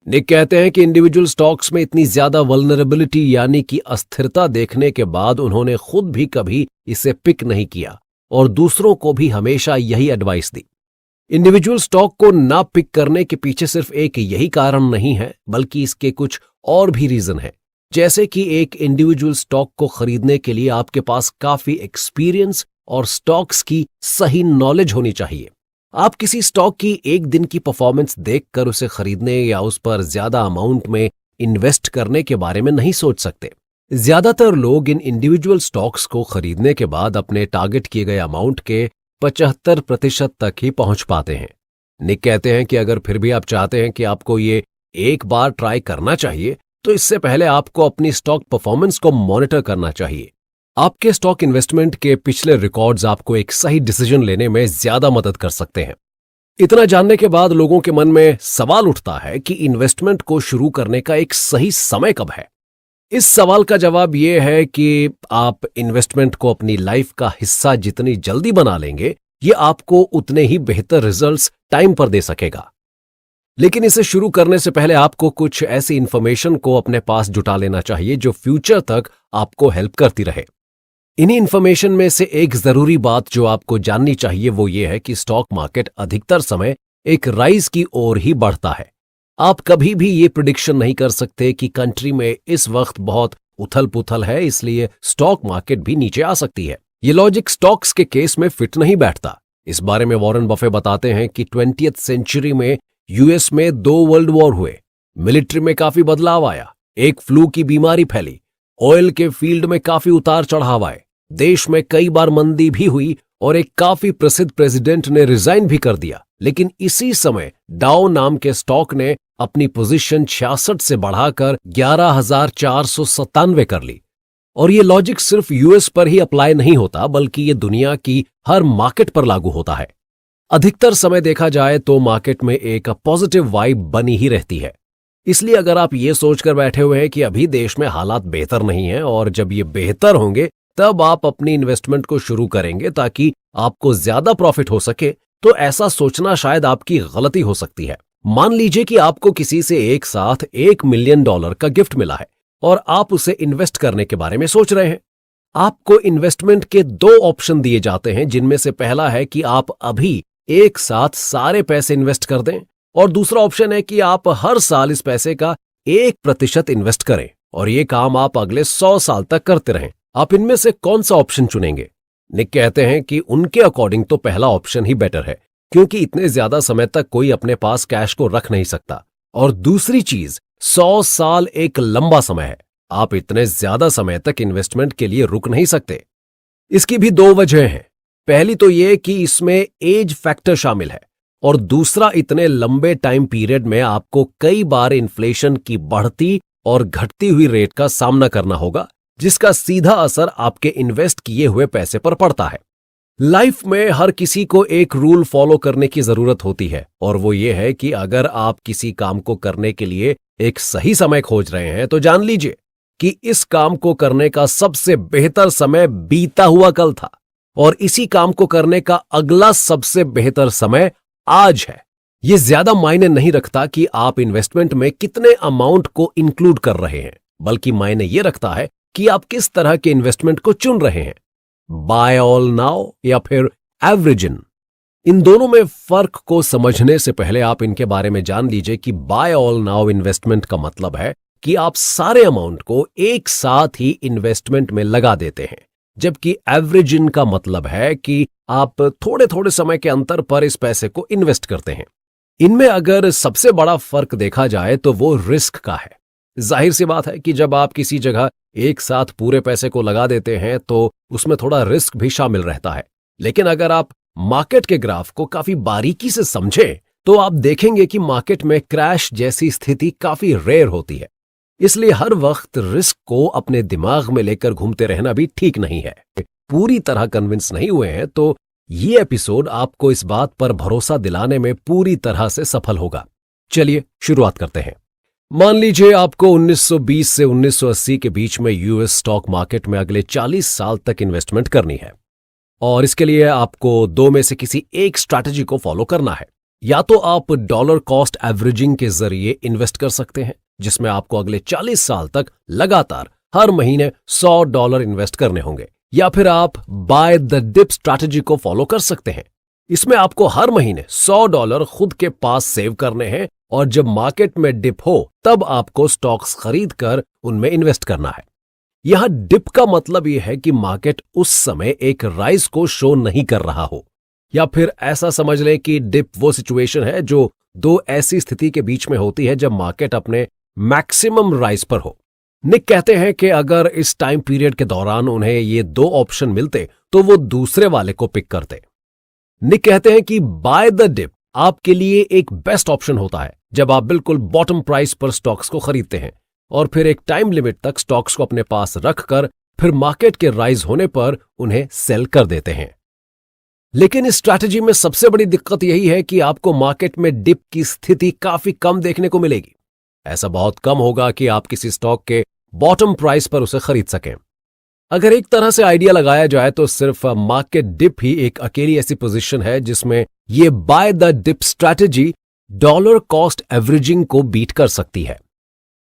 निक कहते हैं कि इंडिविजुअल स्टॉक्स में इतनी ज्यादा वल्नरेबिलिटी यानी कि अस्थिरता देखने के बाद उन्होंने खुद भी कभी इसे पिक नहीं किया और दूसरों को भी हमेशा यही एडवाइस दी। इंडिविजुअल स्टॉक को ना पिक करने के पीछे सिर्फ एक यही कारण नहीं है, बल्कि इसके कुछ और भी रीजन है। जैसे कि एक इंडिविजुअल स्टॉक को खरीदने के लिए आपके पास काफी एक्सपीरियंस और स्टॉक्स की सही नॉलेज होनी चाहिए। आप किसी स्टॉक की एक दिन की परफॉर्मेंस देखकर उसे खरीदने या उस पर ज्यादा अमाउंट में इन्वेस्ट करने के बारे में नहीं सोच सकते। ज्यादातर लोग इन इंडिविजुअल स्टॉक्स को खरीदने के बाद अपने टारगेट किए गए अमाउंट के 75% तक ही पहुंच पाते हैं। निक कहते हैं कि अगर फिर भी आप चाहते हैं कि आपको ये एक बार ट्राई करना चाहिए, तो इससे पहले आपको अपनी स्टॉक परफॉर्मेंस को मॉनिटर करना चाहिए। आपके स्टॉक इन्वेस्टमेंट के पिछले रिकॉर्ड्स आपको एक सही डिसीजन लेने में ज्यादा मदद कर सकते हैं। इतना जानने के बाद लोगों के मन में सवाल उठता है कि इन्वेस्टमेंट को शुरू करने का एक सही समय कब है। इस सवाल का जवाब यह है कि आप इन्वेस्टमेंट को अपनी लाइफ का हिस्सा जितनी जल्दी बना लेंगे, ये आपको उतने ही बेहतर रिजल्ट्स टाइम पर दे सकेगा। लेकिन इसे शुरू करने से पहले आपको कुछ ऐसी इंफॉर्मेशन को अपने पास जुटा लेना चाहिए जो फ्यूचर तक आपको हेल्प करती रहे। इन्हीं इंफॉर्मेशन में से एक जरूरी बात जो आपको जाननी चाहिए वो ये है कि स्टॉक मार्केट अधिकतर समय एक राइज की ओर ही बढ़ता है। आप कभी भी ये प्रिडिक्शन नहीं कर सकते कि कंट्री में इस वक्त बहुत उथल पुथल है, इसलिए स्टॉक मार्केट भी नीचे आ सकती है। ये लॉजिक स्टॉक्स के केस में फिट नहीं बैठता। इस बारे में वॉरेन बफे बताते हैं कि 20th सेंचुरी में यूएस में 2 वर्ल्ड वॉर हुए, मिलिट्री में काफी बदलाव आया, एक फ्लू की बीमारी फैली, ऑयल के फील्ड में काफी उतार चढ़ाव आए, देश में कई बार मंदी भी हुई और एक काफी प्रसिद्ध प्रेसिडेंट ने रिजाइन भी कर दिया। लेकिन इसी समय डाउ नाम के स्टॉक ने अपनी पोजीशन 66 से बढ़ाकर 11,497 कर ली। और ये लॉजिक सिर्फ यूएस पर ही अप्लाई नहीं होता, बल्कि ये दुनिया की हर मार्केट पर लागू होता है। अधिकतर समय देखा जाए तो मार्केट में एक पॉजिटिव वाइब बनी ही रहती है। इसलिए अगर आप ये सोचकर बैठे हुए हैं कि अभी देश में हालात बेहतर नहीं हैं और जब ये बेहतर होंगे तब आप अपनी इन्वेस्टमेंट को शुरू करेंगे ताकि आपको ज्यादा प्रॉफिट हो सके, तो ऐसा सोचना शायद आपकी गलती हो सकती है। मान लीजिए कि आपको किसी से एक साथ $1 मिलियन का गिफ्ट मिला है और आप उसे इन्वेस्ट करने के बारे में सोच रहे हैं। आपको इन्वेस्टमेंट के 2 ऑप्शन दिए जाते हैं, जिनमें से पहला है कि आप अभी एक साथ सारे पैसे इन्वेस्ट कर दें और दूसरा ऑप्शन है कि आप हर साल इस पैसे का 1% इन्वेस्ट करें और ये काम आप अगले 100 साल तक करते रहें। आप इनमें से कौन सा ऑप्शन चुनेंगे? निक कहते हैं कि उनके अकॉर्डिंग तो पहला ऑप्शन ही बेटर है, क्योंकि इतने ज्यादा समय तक कोई अपने पास कैश को रख नहीं सकता। और दूसरी चीज, 100 साल एक लंबा समय है। आप इतने ज्यादा समय तक इन्वेस्टमेंट के लिए रुक नहीं सकते। इसकी भी 2 वजह हैं। पहली तो यह कि इसमें एज फैक्टर शामिल है और दूसरा, इतने लंबे टाइम पीरियड में आपको कई बार इन्फ्लेशन की बढ़ती और घटती हुई रेट का सामना करना होगा, जिसका सीधा असर आपके इन्वेस्ट किए हुए पैसे पर पड़ता है। लाइफ में हर किसी को एक रूल फॉलो करने की जरूरत होती है और वो ये है कि अगर आप किसी काम को करने के लिए एक सही समय खोज रहे हैं तो जान लीजिए कि इस काम को करने का सबसे बेहतर समय बीता हुआ कल था और इसी काम को करने का अगला सबसे बेहतर समय आज है। यह ज्यादा मायने नहीं रखता कि आप इन्वेस्टमेंट में कितने अमाउंट को इंक्लूड कर रहे हैं, बल्कि मायने यह रखता है कि आप किस तरह के इन्वेस्टमेंट को चुन रहे हैं, बाय ऑल नाउ या फिर एवरेज इन। इन दोनों में फर्क को समझने से पहले आप इनके बारे में जान लीजिए कि बाय ऑल नाउ इन्वेस्टमेंट का मतलब है कि आप सारे अमाउंट को एक साथ ही इन्वेस्टमेंट में लगा देते हैं, जबकि एवरेज इन का मतलब है कि आप थोड़े थोड़े समय के अंतर पर इस पैसे को इन्वेस्ट करते हैं। इनमें अगर सबसे बड़ा फर्क देखा जाए तो वो रिस्क का है। जाहिर सी बात है कि जब आप किसी जगह एक साथ पूरे पैसे को लगा देते हैं तो उसमें थोड़ा रिस्क भी शामिल रहता है। लेकिन अगर आप मार्केट के ग्राफ को काफी बारीकी से समझें तो आप देखेंगे कि मार्केट में क्रैश जैसी स्थिति काफी रेयर होती है। इसलिए हर वक्त रिस्क को अपने दिमाग में लेकर घूमते रहना भी ठीक नहीं है। पूरी तरह कन्विंस नहीं हुए हैं तो ये एपिसोड आपको इस बात पर भरोसा दिलाने में पूरी तरह से सफल होगा। चलिए शुरुआत करते हैं। मान लीजिए आपको 1920 से 1980 के बीच में यूएस स्टॉक मार्केट में अगले 40 साल तक इन्वेस्टमेंट करनी है। और इसके लिए आपको दो में से किसी एक स्ट्रैटेजी को फॉलो करना है। या तो आप डॉलर कॉस्ट एवरेजिंग के जरिए इन्वेस्ट कर सकते हैं, जिसमें आपको अगले 40 साल तक लगातार हर महीने $100 इन्वेस्ट करने होंगे, या फिर आप बाय द डिप स्ट्रैटेजी को फॉलो कर सकते हैं। इसमें आपको हर महीने $100 खुद के पास सेव करने हैं और जब मार्केट में डिप हो तब आपको स्टॉक्स खरीद कर उनमें इन्वेस्ट करना है। यहां डिप का मतलब यह है कि मार्केट उस समय एक राइज को शो नहीं कर रहा हो, या फिर ऐसा समझ लें कि डिप वो सिचुएशन है जो दो ऐसी स्थिति के बीच में होती है जब मार्केट अपने मैक्सिमम राइज पर हो। निक कहते हैं कि अगर इस टाइम पीरियड के दौरान उन्हें ये दो ऑप्शन मिलते तो वो दूसरे वाले को पिक करते। निक कहते हैं कि बाय द डिप आपके लिए एक बेस्ट ऑप्शन होता है जब आप बिल्कुल बॉटम प्राइस पर स्टॉक्स को खरीदते हैं और फिर एक टाइम लिमिट तक स्टॉक्स को अपने पास रखकर फिर मार्केट के राइज होने पर उन्हें सेल कर देते हैं। लेकिन इस स्ट्रैटेजी में सबसे बड़ी दिक्कत यही है कि आपको मार्केट में डिप की स्थिति काफी कम देखने को मिलेगी। ऐसा बहुत कम होगा कि आप किसी स्टॉक के बॉटम प्राइस पर उसे खरीद सकें। अगर एक तरह से आइडिया लगाया जाए तो सिर्फ मार्केट डिप ही एक अकेली ऐसी पोजीशन है जिसमें यह buy the dip strategy dollar cost averaging को बीट कर सकती है।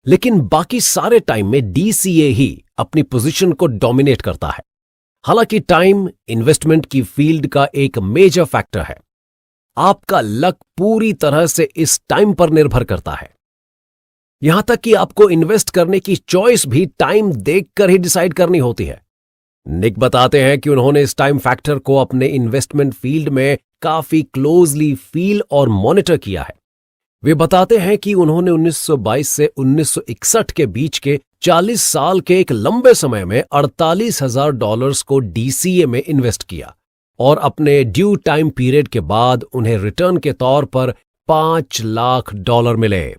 लेकिन बाकी सारे टाइम में डीसीए ही अपनी पोजीशन को डोमिनेट करता है। हालांकि टाइम इन्वेस्टमेंट की फील्ड का एक मेजर फैक्टर है। आपका लक पूरी तरह से इस टाइम पर निर्भर करता है। यहां तक कि आपको इन्वेस्ट करने की चॉइस भी टाइम देखकर ही डिसाइड करनी होती है। निक बताते हैं कि उन्होंने इस टाइम फैक्टर को अपने इन्वेस्टमेंट फील्ड में काफी क्लोजली फील और मॉनिटर किया है। वे बताते हैं कि उन्होंने 1922 से 1961 के बीच के 40 साल के एक लंबे समय में $48,000 को डीसीए में इन्वेस्ट किया और अपने ड्यू टाइम पीरियड के बाद उन्हें रिटर्न के तौर पर $5 लाख मिले।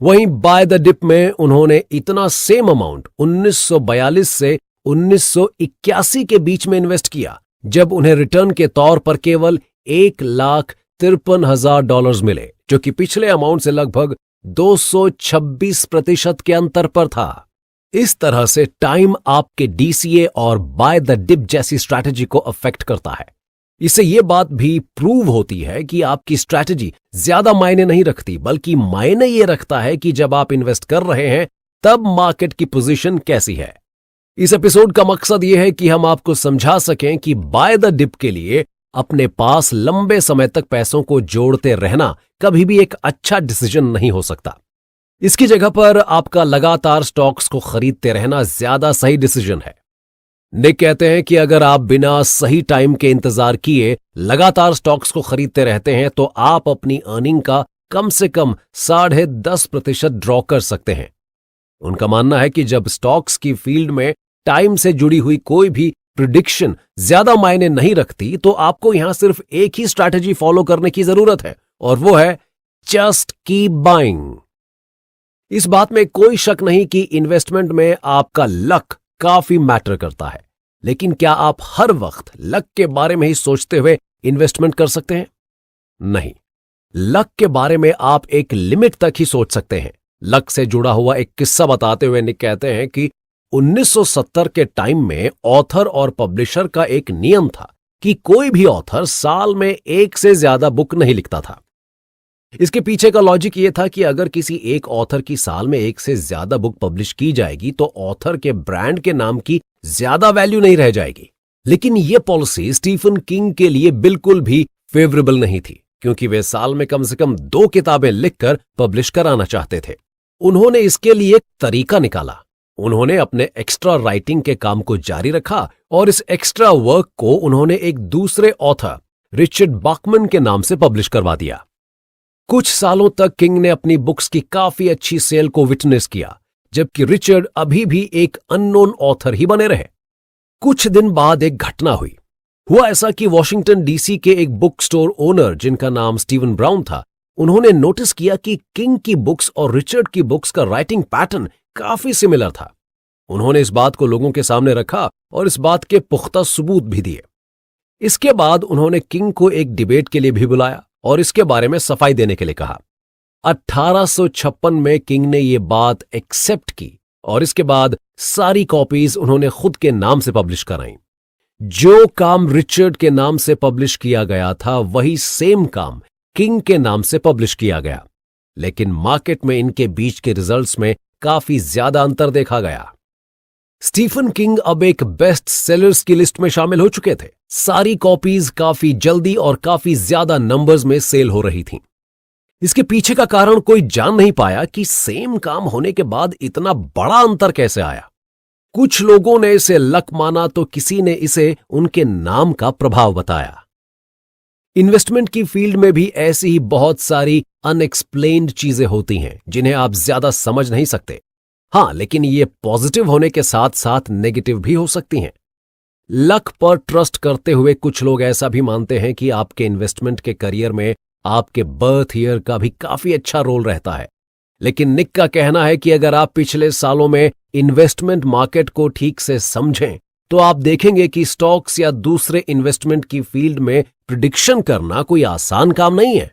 वहीं बाय द डिप में उन्होंने इतना सेम अमाउंट 1942 से 1981 के बीच में इन्वेस्ट किया, जब उन्हें रिटर्न के तौर पर केवल $1,53,000 मिले, जो कि पिछले अमाउंट से लगभग 226% के अंतर पर था। इस तरह से टाइम आपके डीसीए और बाय द डिप जैसी स्ट्रैटेजी को अफेक्ट करता है। इससे यह बात भी प्रूव होती है कि आपकी स्ट्रैटेजी ज्यादा मायने नहीं रखती, बल्कि मायने यह रखता है कि जब आप इन्वेस्ट कर रहे हैं तब मार्केट की पोजीशन कैसी है। इस एपिसोड का मकसद यह है कि हम आपको समझा सकें कि बाय द डिप के लिए अपने पास लंबे समय तक पैसों को जोड़ते रहना कभी भी एक अच्छा डिसीजन नहीं हो सकता। इसकी जगह पर आपका लगातार स्टॉक्स को खरीदते रहना ज्यादा सही डिसीजन है। निक कहते हैं कि अगर आप बिना सही टाइम के इंतजार किए लगातार स्टॉक्स को खरीदते रहते हैं तो आप अपनी अर्निंग का कम से कम 10.5% ड्रॉ कर सकते हैं। उनका मानना है कि जब स्टॉक्स की फील्ड में टाइम से जुड़ी हुई कोई भी प्रिडिक्शन ज्यादा मायने नहीं रखती तो आपको यहां सिर्फ एक ही स्ट्रैटेजी फॉलो करने की जरूरत है, और वो है जस्ट कीप बाइंग। इस बात में कोई शक नहीं कि इन्वेस्टमेंट में आपका लक काफी मैटर करता है, लेकिन क्या आप हर वक्त लक के बारे में ही सोचते हुए इन्वेस्टमेंट कर सकते हैं? नहीं। लक के बारे में आप एक लिमिट तक ही सोच सकते हैं। लक से जुड़ा हुआ एक किस्सा बताते हुए निक कहते हैं कि 1970 के टाइम में ऑथर और पब्लिशर का एक नियम था कि कोई भी ऑथर साल में एक से ज्यादा बुक नहीं लिखता था। इसके पीछे का लॉजिक यह था कि अगर किसी एक ऑथर की साल में एक से ज्यादा बुक पब्लिश की जाएगी तो ऑथर के ब्रांड के नाम की ज्यादा वैल्यू नहीं रह जाएगी। लेकिन यह पॉलिसी स्टीफन किंग के लिए बिल्कुल भी फेवरेबल नहीं थी, क्योंकि वे साल में कम से कम 2 किताबें लिखकर पब्लिश कराना चाहते थे। उन्होंने इसके लिए एक तरीका निकाला। उन्होंने अपने एक्स्ट्रा राइटिंग के काम को जारी रखा और इस एक्स्ट्रा वर्क को उन्होंने एक दूसरे ऑथर रिचर्ड बकमन के नाम से पब्लिश करवा दिया। कुछ सालों तक किंग ने अपनी बुक्स की काफी अच्छी सेल को विटनेस किया, जबकि रिचर्ड अभी भी एक अननोन ऑथर ही बने रहे। कुछ दिन बाद एक घटना हुआ ऐसा कि वॉशिंगटन डीसी के एक बुक स्टोर ओनर, जिनका नाम स्टीवन ब्राउन था, उन्होंने नोटिस किया कि किंग की बुक्स और रिचर्ड की बुक्स का राइटिंग पैटर्न काफी सिमिलर था। उन्होंने इस बात को लोगों के सामने रखा और इस बात के पुख्ता सबूत भी दिए। इसके बाद उन्होंने किंग को एक डिबेट के लिए भी बुलाया और इसके बारे में सफाई देने के लिए कहा। 1856 में किंग ने यह बात एक्सेप्ट की और इसके बाद सारी कॉपीज उन्होंने खुद के नाम से पब्लिश कराईं। जो काम रिचर्ड के नाम से पब्लिश किया गया था वही सेम काम किंग के नाम से पब्लिश किया गया, लेकिन मार्केट में इनके बीच के रिजल्ट्स में काफी ज्यादा अंतर देखा गया। स्टीफन किंग अब एक बेस्ट सेलर्स की लिस्ट में शामिल हो चुके थे। सारी कॉपीज काफी जल्दी और काफी ज्यादा नंबर्स में सेल हो रही थीं। इसके पीछे का कारण कोई जान नहीं पाया कि सेम काम होने के बाद इतना बड़ा अंतर कैसे आया। कुछ लोगों ने इसे लक माना तो किसी ने इसे उनके नाम का प्रभाव बताया। इन्वेस्टमेंट की फील्ड में भी ऐसी ही बहुत सारी अनएक्सप्लेन्ड चीजें होती हैं जिन्हें आप ज्यादा समझ नहीं सकते। हां, लेकिन ये पॉजिटिव होने के साथ साथ नेगेटिव भी हो सकती हैं। लक पर ट्रस्ट करते हुए कुछ लोग ऐसा भी मानते हैं कि आपके इन्वेस्टमेंट के करियर में आपके बर्थ ईयर का भी काफी अच्छा रोल रहता है। लेकिन निक का कहना है कि अगर आप पिछले सालों में इन्वेस्टमेंट मार्केट को ठीक से समझें तो आप देखेंगे कि स्टॉक्स या दूसरे इन्वेस्टमेंट की फील्ड में प्रिडिक्शन करना कोई आसान काम नहीं है।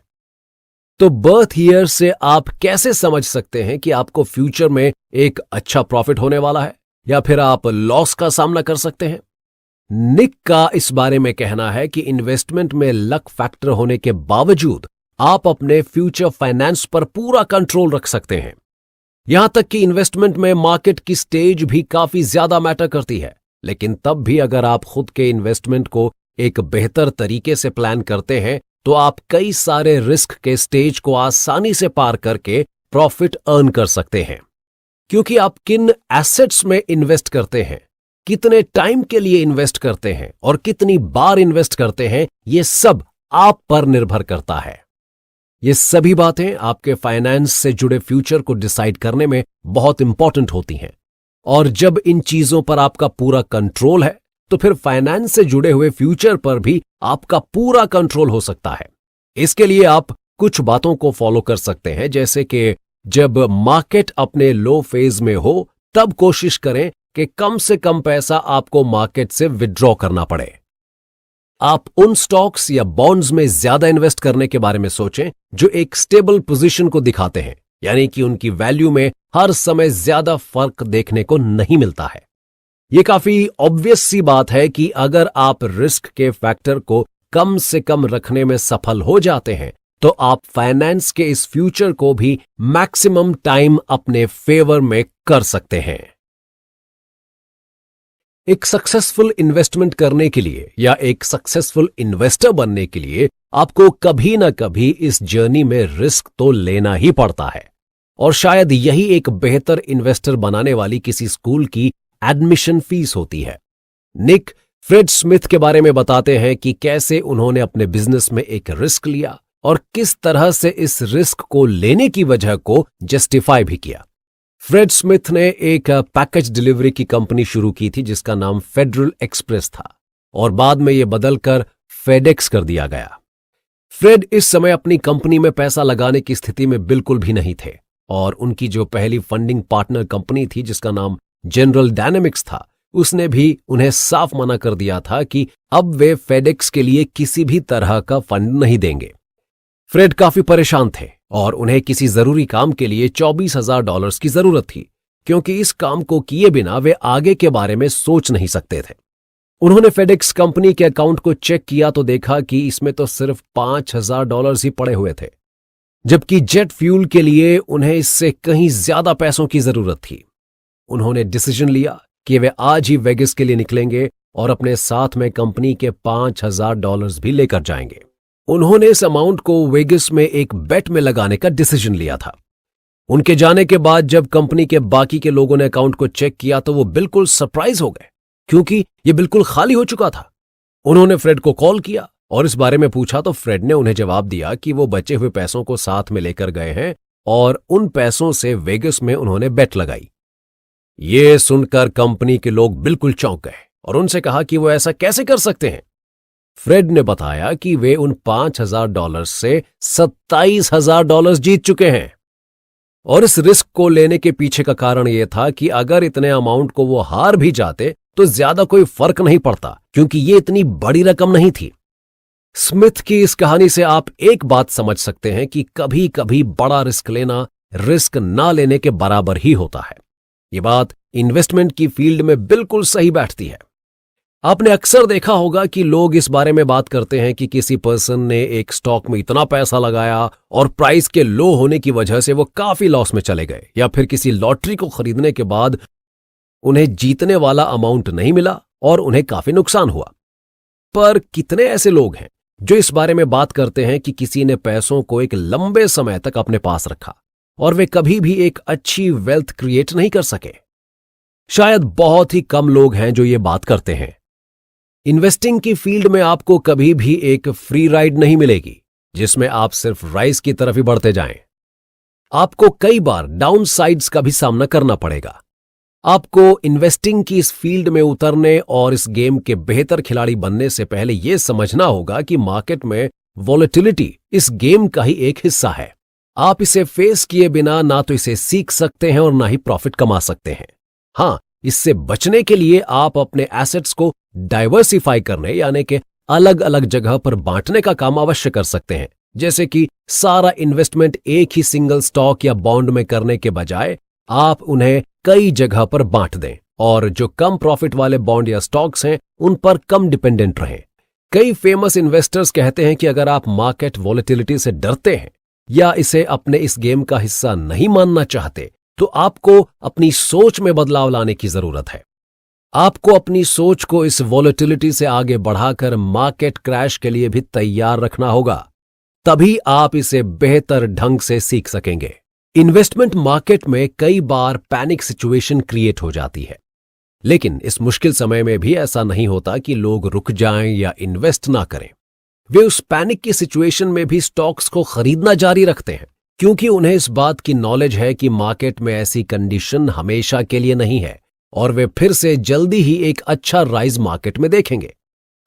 तो बर्थ ईयर से आप कैसे समझ सकते हैं कि आपको फ्यूचर में एक अच्छा प्रॉफिट होने वाला है या फिर आप लॉस का सामना कर सकते हैं? निक का इस बारे में कहना है कि इन्वेस्टमेंट में लक फैक्टर होने के बावजूद आप अपने फ्यूचर फाइनेंस पर पूरा कंट्रोल रख सकते हैं। यहां तक कि इन्वेस्टमेंट में मार्केट की स्टेज भी काफी ज्यादा मैटर करती है, लेकिन तब भी अगर आप खुद के इन्वेस्टमेंट को एक बेहतर तरीके से प्लान करते हैं तो आप कई सारे रिस्क के स्टेज को आसानी से पार करके प्रॉफिट अर्न कर सकते हैं। क्योंकि आप किन एसेट्स में इन्वेस्ट करते हैं, कितने टाइम के लिए इन्वेस्ट करते हैं और कितनी बार इन्वेस्ट करते हैं, ये सब आप पर निर्भर करता है। ये सभी बातें आपके फाइनेंस से जुड़े फ्यूचर को डिसाइड करने में बहुत इंपॉर्टेंट होती हैं। और जब इन चीजों पर आपका पूरा कंट्रोल है तो फिर फाइनेंस से जुड़े हुए फ्यूचर पर भी आपका पूरा कंट्रोल हो सकता है। इसके लिए आप कुछ बातों को फॉलो कर सकते हैं, जैसे कि जब मार्केट अपने लो फेज में हो तब कोशिश करें कि कम से कम पैसा आपको मार्केट से विड्रॉ करना पड़े। आप उन स्टॉक्स या बॉन्ड्स में ज्यादा इन्वेस्ट करने के बारे में सोचें जो एक स्टेबल पोजीशन को दिखाते हैं, यानी कि उनकी वैल्यू में हर समय ज्यादा फर्क देखने को नहीं मिलता है। यह काफी ऑब्वियस सी बात है कि अगर आप रिस्क के फैक्टर को कम से कम रखने में सफल हो जाते हैं तो आप फाइनेंस के इस फ्यूचर को भी मैक्सिमम टाइम अपने फेवर में कर सकते हैं। एक सक्सेसफुल इन्वेस्टमेंट करने के लिए या एक सक्सेसफुल इन्वेस्टर बनने के लिए आपको कभी ना कभी इस जर्नी में रिस्क तो लेना ही पड़ता है, और शायद यही एक बेहतर इन्वेस्टर बनाने वाली किसी स्कूल की एडमिशन फीस होती है। निक फ्रेड स्मिथ के बारे में बताते हैं कि कैसे उन्होंने अपने बिजनेस में एक रिस्क लिया और किस तरह से इस रिस्क को लेने की वजह को जस्टिफाई भी किया। फ्रेड स्मिथ ने एक पैकेज डिलीवरी की कंपनी शुरू की थी जिसका नाम फेडरल एक्सप्रेस था और बाद में यह बदलकर फेडेक्स कर दिया गया। फ्रेड इस समय अपनी कंपनी में पैसा लगाने की स्थिति में बिल्कुल भी नहीं थे और उनकी जो पहली फंडिंग पार्टनर कंपनी थी जिसका नाम जनरल डायनेमिक्स था, उसने भी उन्हें साफ मना कर दिया था कि अब वे फेडेक्स के लिए किसी भी तरह का फंड नहीं देंगे। फ्रेड काफी परेशान थे और उन्हें किसी जरूरी काम के लिए $24,000 की जरूरत थी, क्योंकि इस काम को किए बिना वे आगे के बारे में सोच नहीं सकते थे। उन्होंने फेडेक्स कंपनी के अकाउंट को चेक किया तो देखा कि इसमें तो सिर्फ $5,000 ही पड़े हुए थे, जबकि जेट फ्यूल के लिए उन्हें इससे कहीं ज्यादा पैसों की जरूरत थी। उन्होंने डिसीजन लिया कि वे आज ही वेगस के लिए निकलेंगे और अपने साथ में कंपनी के $5,000 भी लेकर जाएंगे। उन्होंने इस अमाउंट को वेगस में एक बेट में लगाने का डिसीजन लिया था। उनके जाने के बाद जब कंपनी के बाकी के लोगों ने अकाउंट को चेक किया तो वो बिल्कुल सरप्राइज हो गए, क्योंकि ये बिल्कुल खाली हो चुका था। उन्होंने फ्रेड को कॉल किया और इस बारे में पूछा तो फ्रेड ने उन्हें जवाब दिया कि वो बचे हुए पैसों को साथ में लेकर गए हैं और उन पैसों से वेगस में उन्होंने बेट लगाई। ये सुनकर कंपनी के लोग बिल्कुल चौंक गए और उनसे कहा कि वो ऐसा कैसे कर सकते हैं। फ्रेड ने बताया कि वे उन $5,000 से $27,000 जीत चुके हैं और इस रिस्क को लेने के पीछे का कारण यह था कि अगर इतने अमाउंट को वो हार भी जाते तो ज्यादा कोई फर्क नहीं पड़ता, क्योंकि ये इतनी बड़ी रकम नहीं थी। स्मिथ की इस कहानी से आप एक बात समझ सकते हैं कि कभी कभी बड़ा रिस्क लेना रिस्क ना लेने के बराबर ही होता है। ये बात इन्वेस्टमेंट की फील्ड में बिल्कुल सही बैठती है। आपने अक्सर देखा होगा कि लोग इस बारे में बात करते हैं कि किसी पर्सन ने एक स्टॉक में इतना पैसा लगाया और प्राइस के लो होने की वजह से वो काफी लॉस में चले गए, या फिर किसी लॉटरी को खरीदने के बाद उन्हें जीतने वाला अमाउंट नहीं मिला और उन्हें काफी नुकसान हुआ। पर कितने ऐसे लोग हैं जो इस बारे में बात करते हैं कि किसी ने पैसों को एक लंबे समय तक अपने पास रखा और वे कभी भी एक अच्छी वेल्थ क्रिएट नहीं कर सके? शायद बहुत ही कम लोग हैं जो ये बात करते हैं। इन्वेस्टिंग की फील्ड में आपको कभी भी एक फ्री राइड नहीं मिलेगी जिसमें आप सिर्फ राइज की तरफ ही बढ़ते जाएं। आपको कई बार डाउन साइड्स का भी सामना करना पड़ेगा। आपको इन्वेस्टिंग की इस फील्ड में उतरने और इस गेम के बेहतर खिलाड़ी बनने से पहले यह समझना होगा कि मार्केट में वॉलेटिलिटी इस गेम का ही एक हिस्सा है। आप इसे फेस किए बिना ना तो इसे सीख सकते हैं और ना ही प्रॉफिट कमा सकते हैं। हां, इससे बचने के लिए आप अपने एसेट्स को डाइवर्सिफाई करने यानी कि अलग अलग जगह पर बांटने का काम अवश्य कर सकते हैं। जैसे कि सारा इन्वेस्टमेंट एक ही सिंगल स्टॉक या बॉन्ड में करने के बजाय आप उन्हें कई जगह पर बांट दें और जो कम प्रॉफिट वाले बॉन्ड या स्टॉक्स हैं उन पर कम डिपेंडेंट रहें। कई फेमस इन्वेस्टर्स कहते हैं कि अगर आप मार्केट वॉलेटिलिटी से डरते हैं या इसे अपने इस गेम का हिस्सा नहीं मानना चाहते तो आपको अपनी सोच में बदलाव लाने की जरूरत है। आपको अपनी सोच को इस वॉलेटिलिटी से आगे बढ़ाकर मार्केट क्रैश के लिए भी तैयार रखना होगा, तभी आप इसे बेहतर ढंग से सीख सकेंगे। इन्वेस्टमेंट मार्केट में कई बार पैनिक सिचुएशन क्रिएट हो जाती है, लेकिन इस मुश्किल समय में भी ऐसा नहीं होता कि लोग रुक जाएं या इन्वेस्ट ना करें। वे उस पैनिक की सिचुएशन में भी स्टॉक्स को खरीदना जारी रखते हैं क्योंकि उन्हें इस बात की नॉलेज है कि मार्केट में ऐसी कंडीशन हमेशा के लिए नहीं है और वे फिर से जल्दी ही एक अच्छा राइज मार्केट में देखेंगे।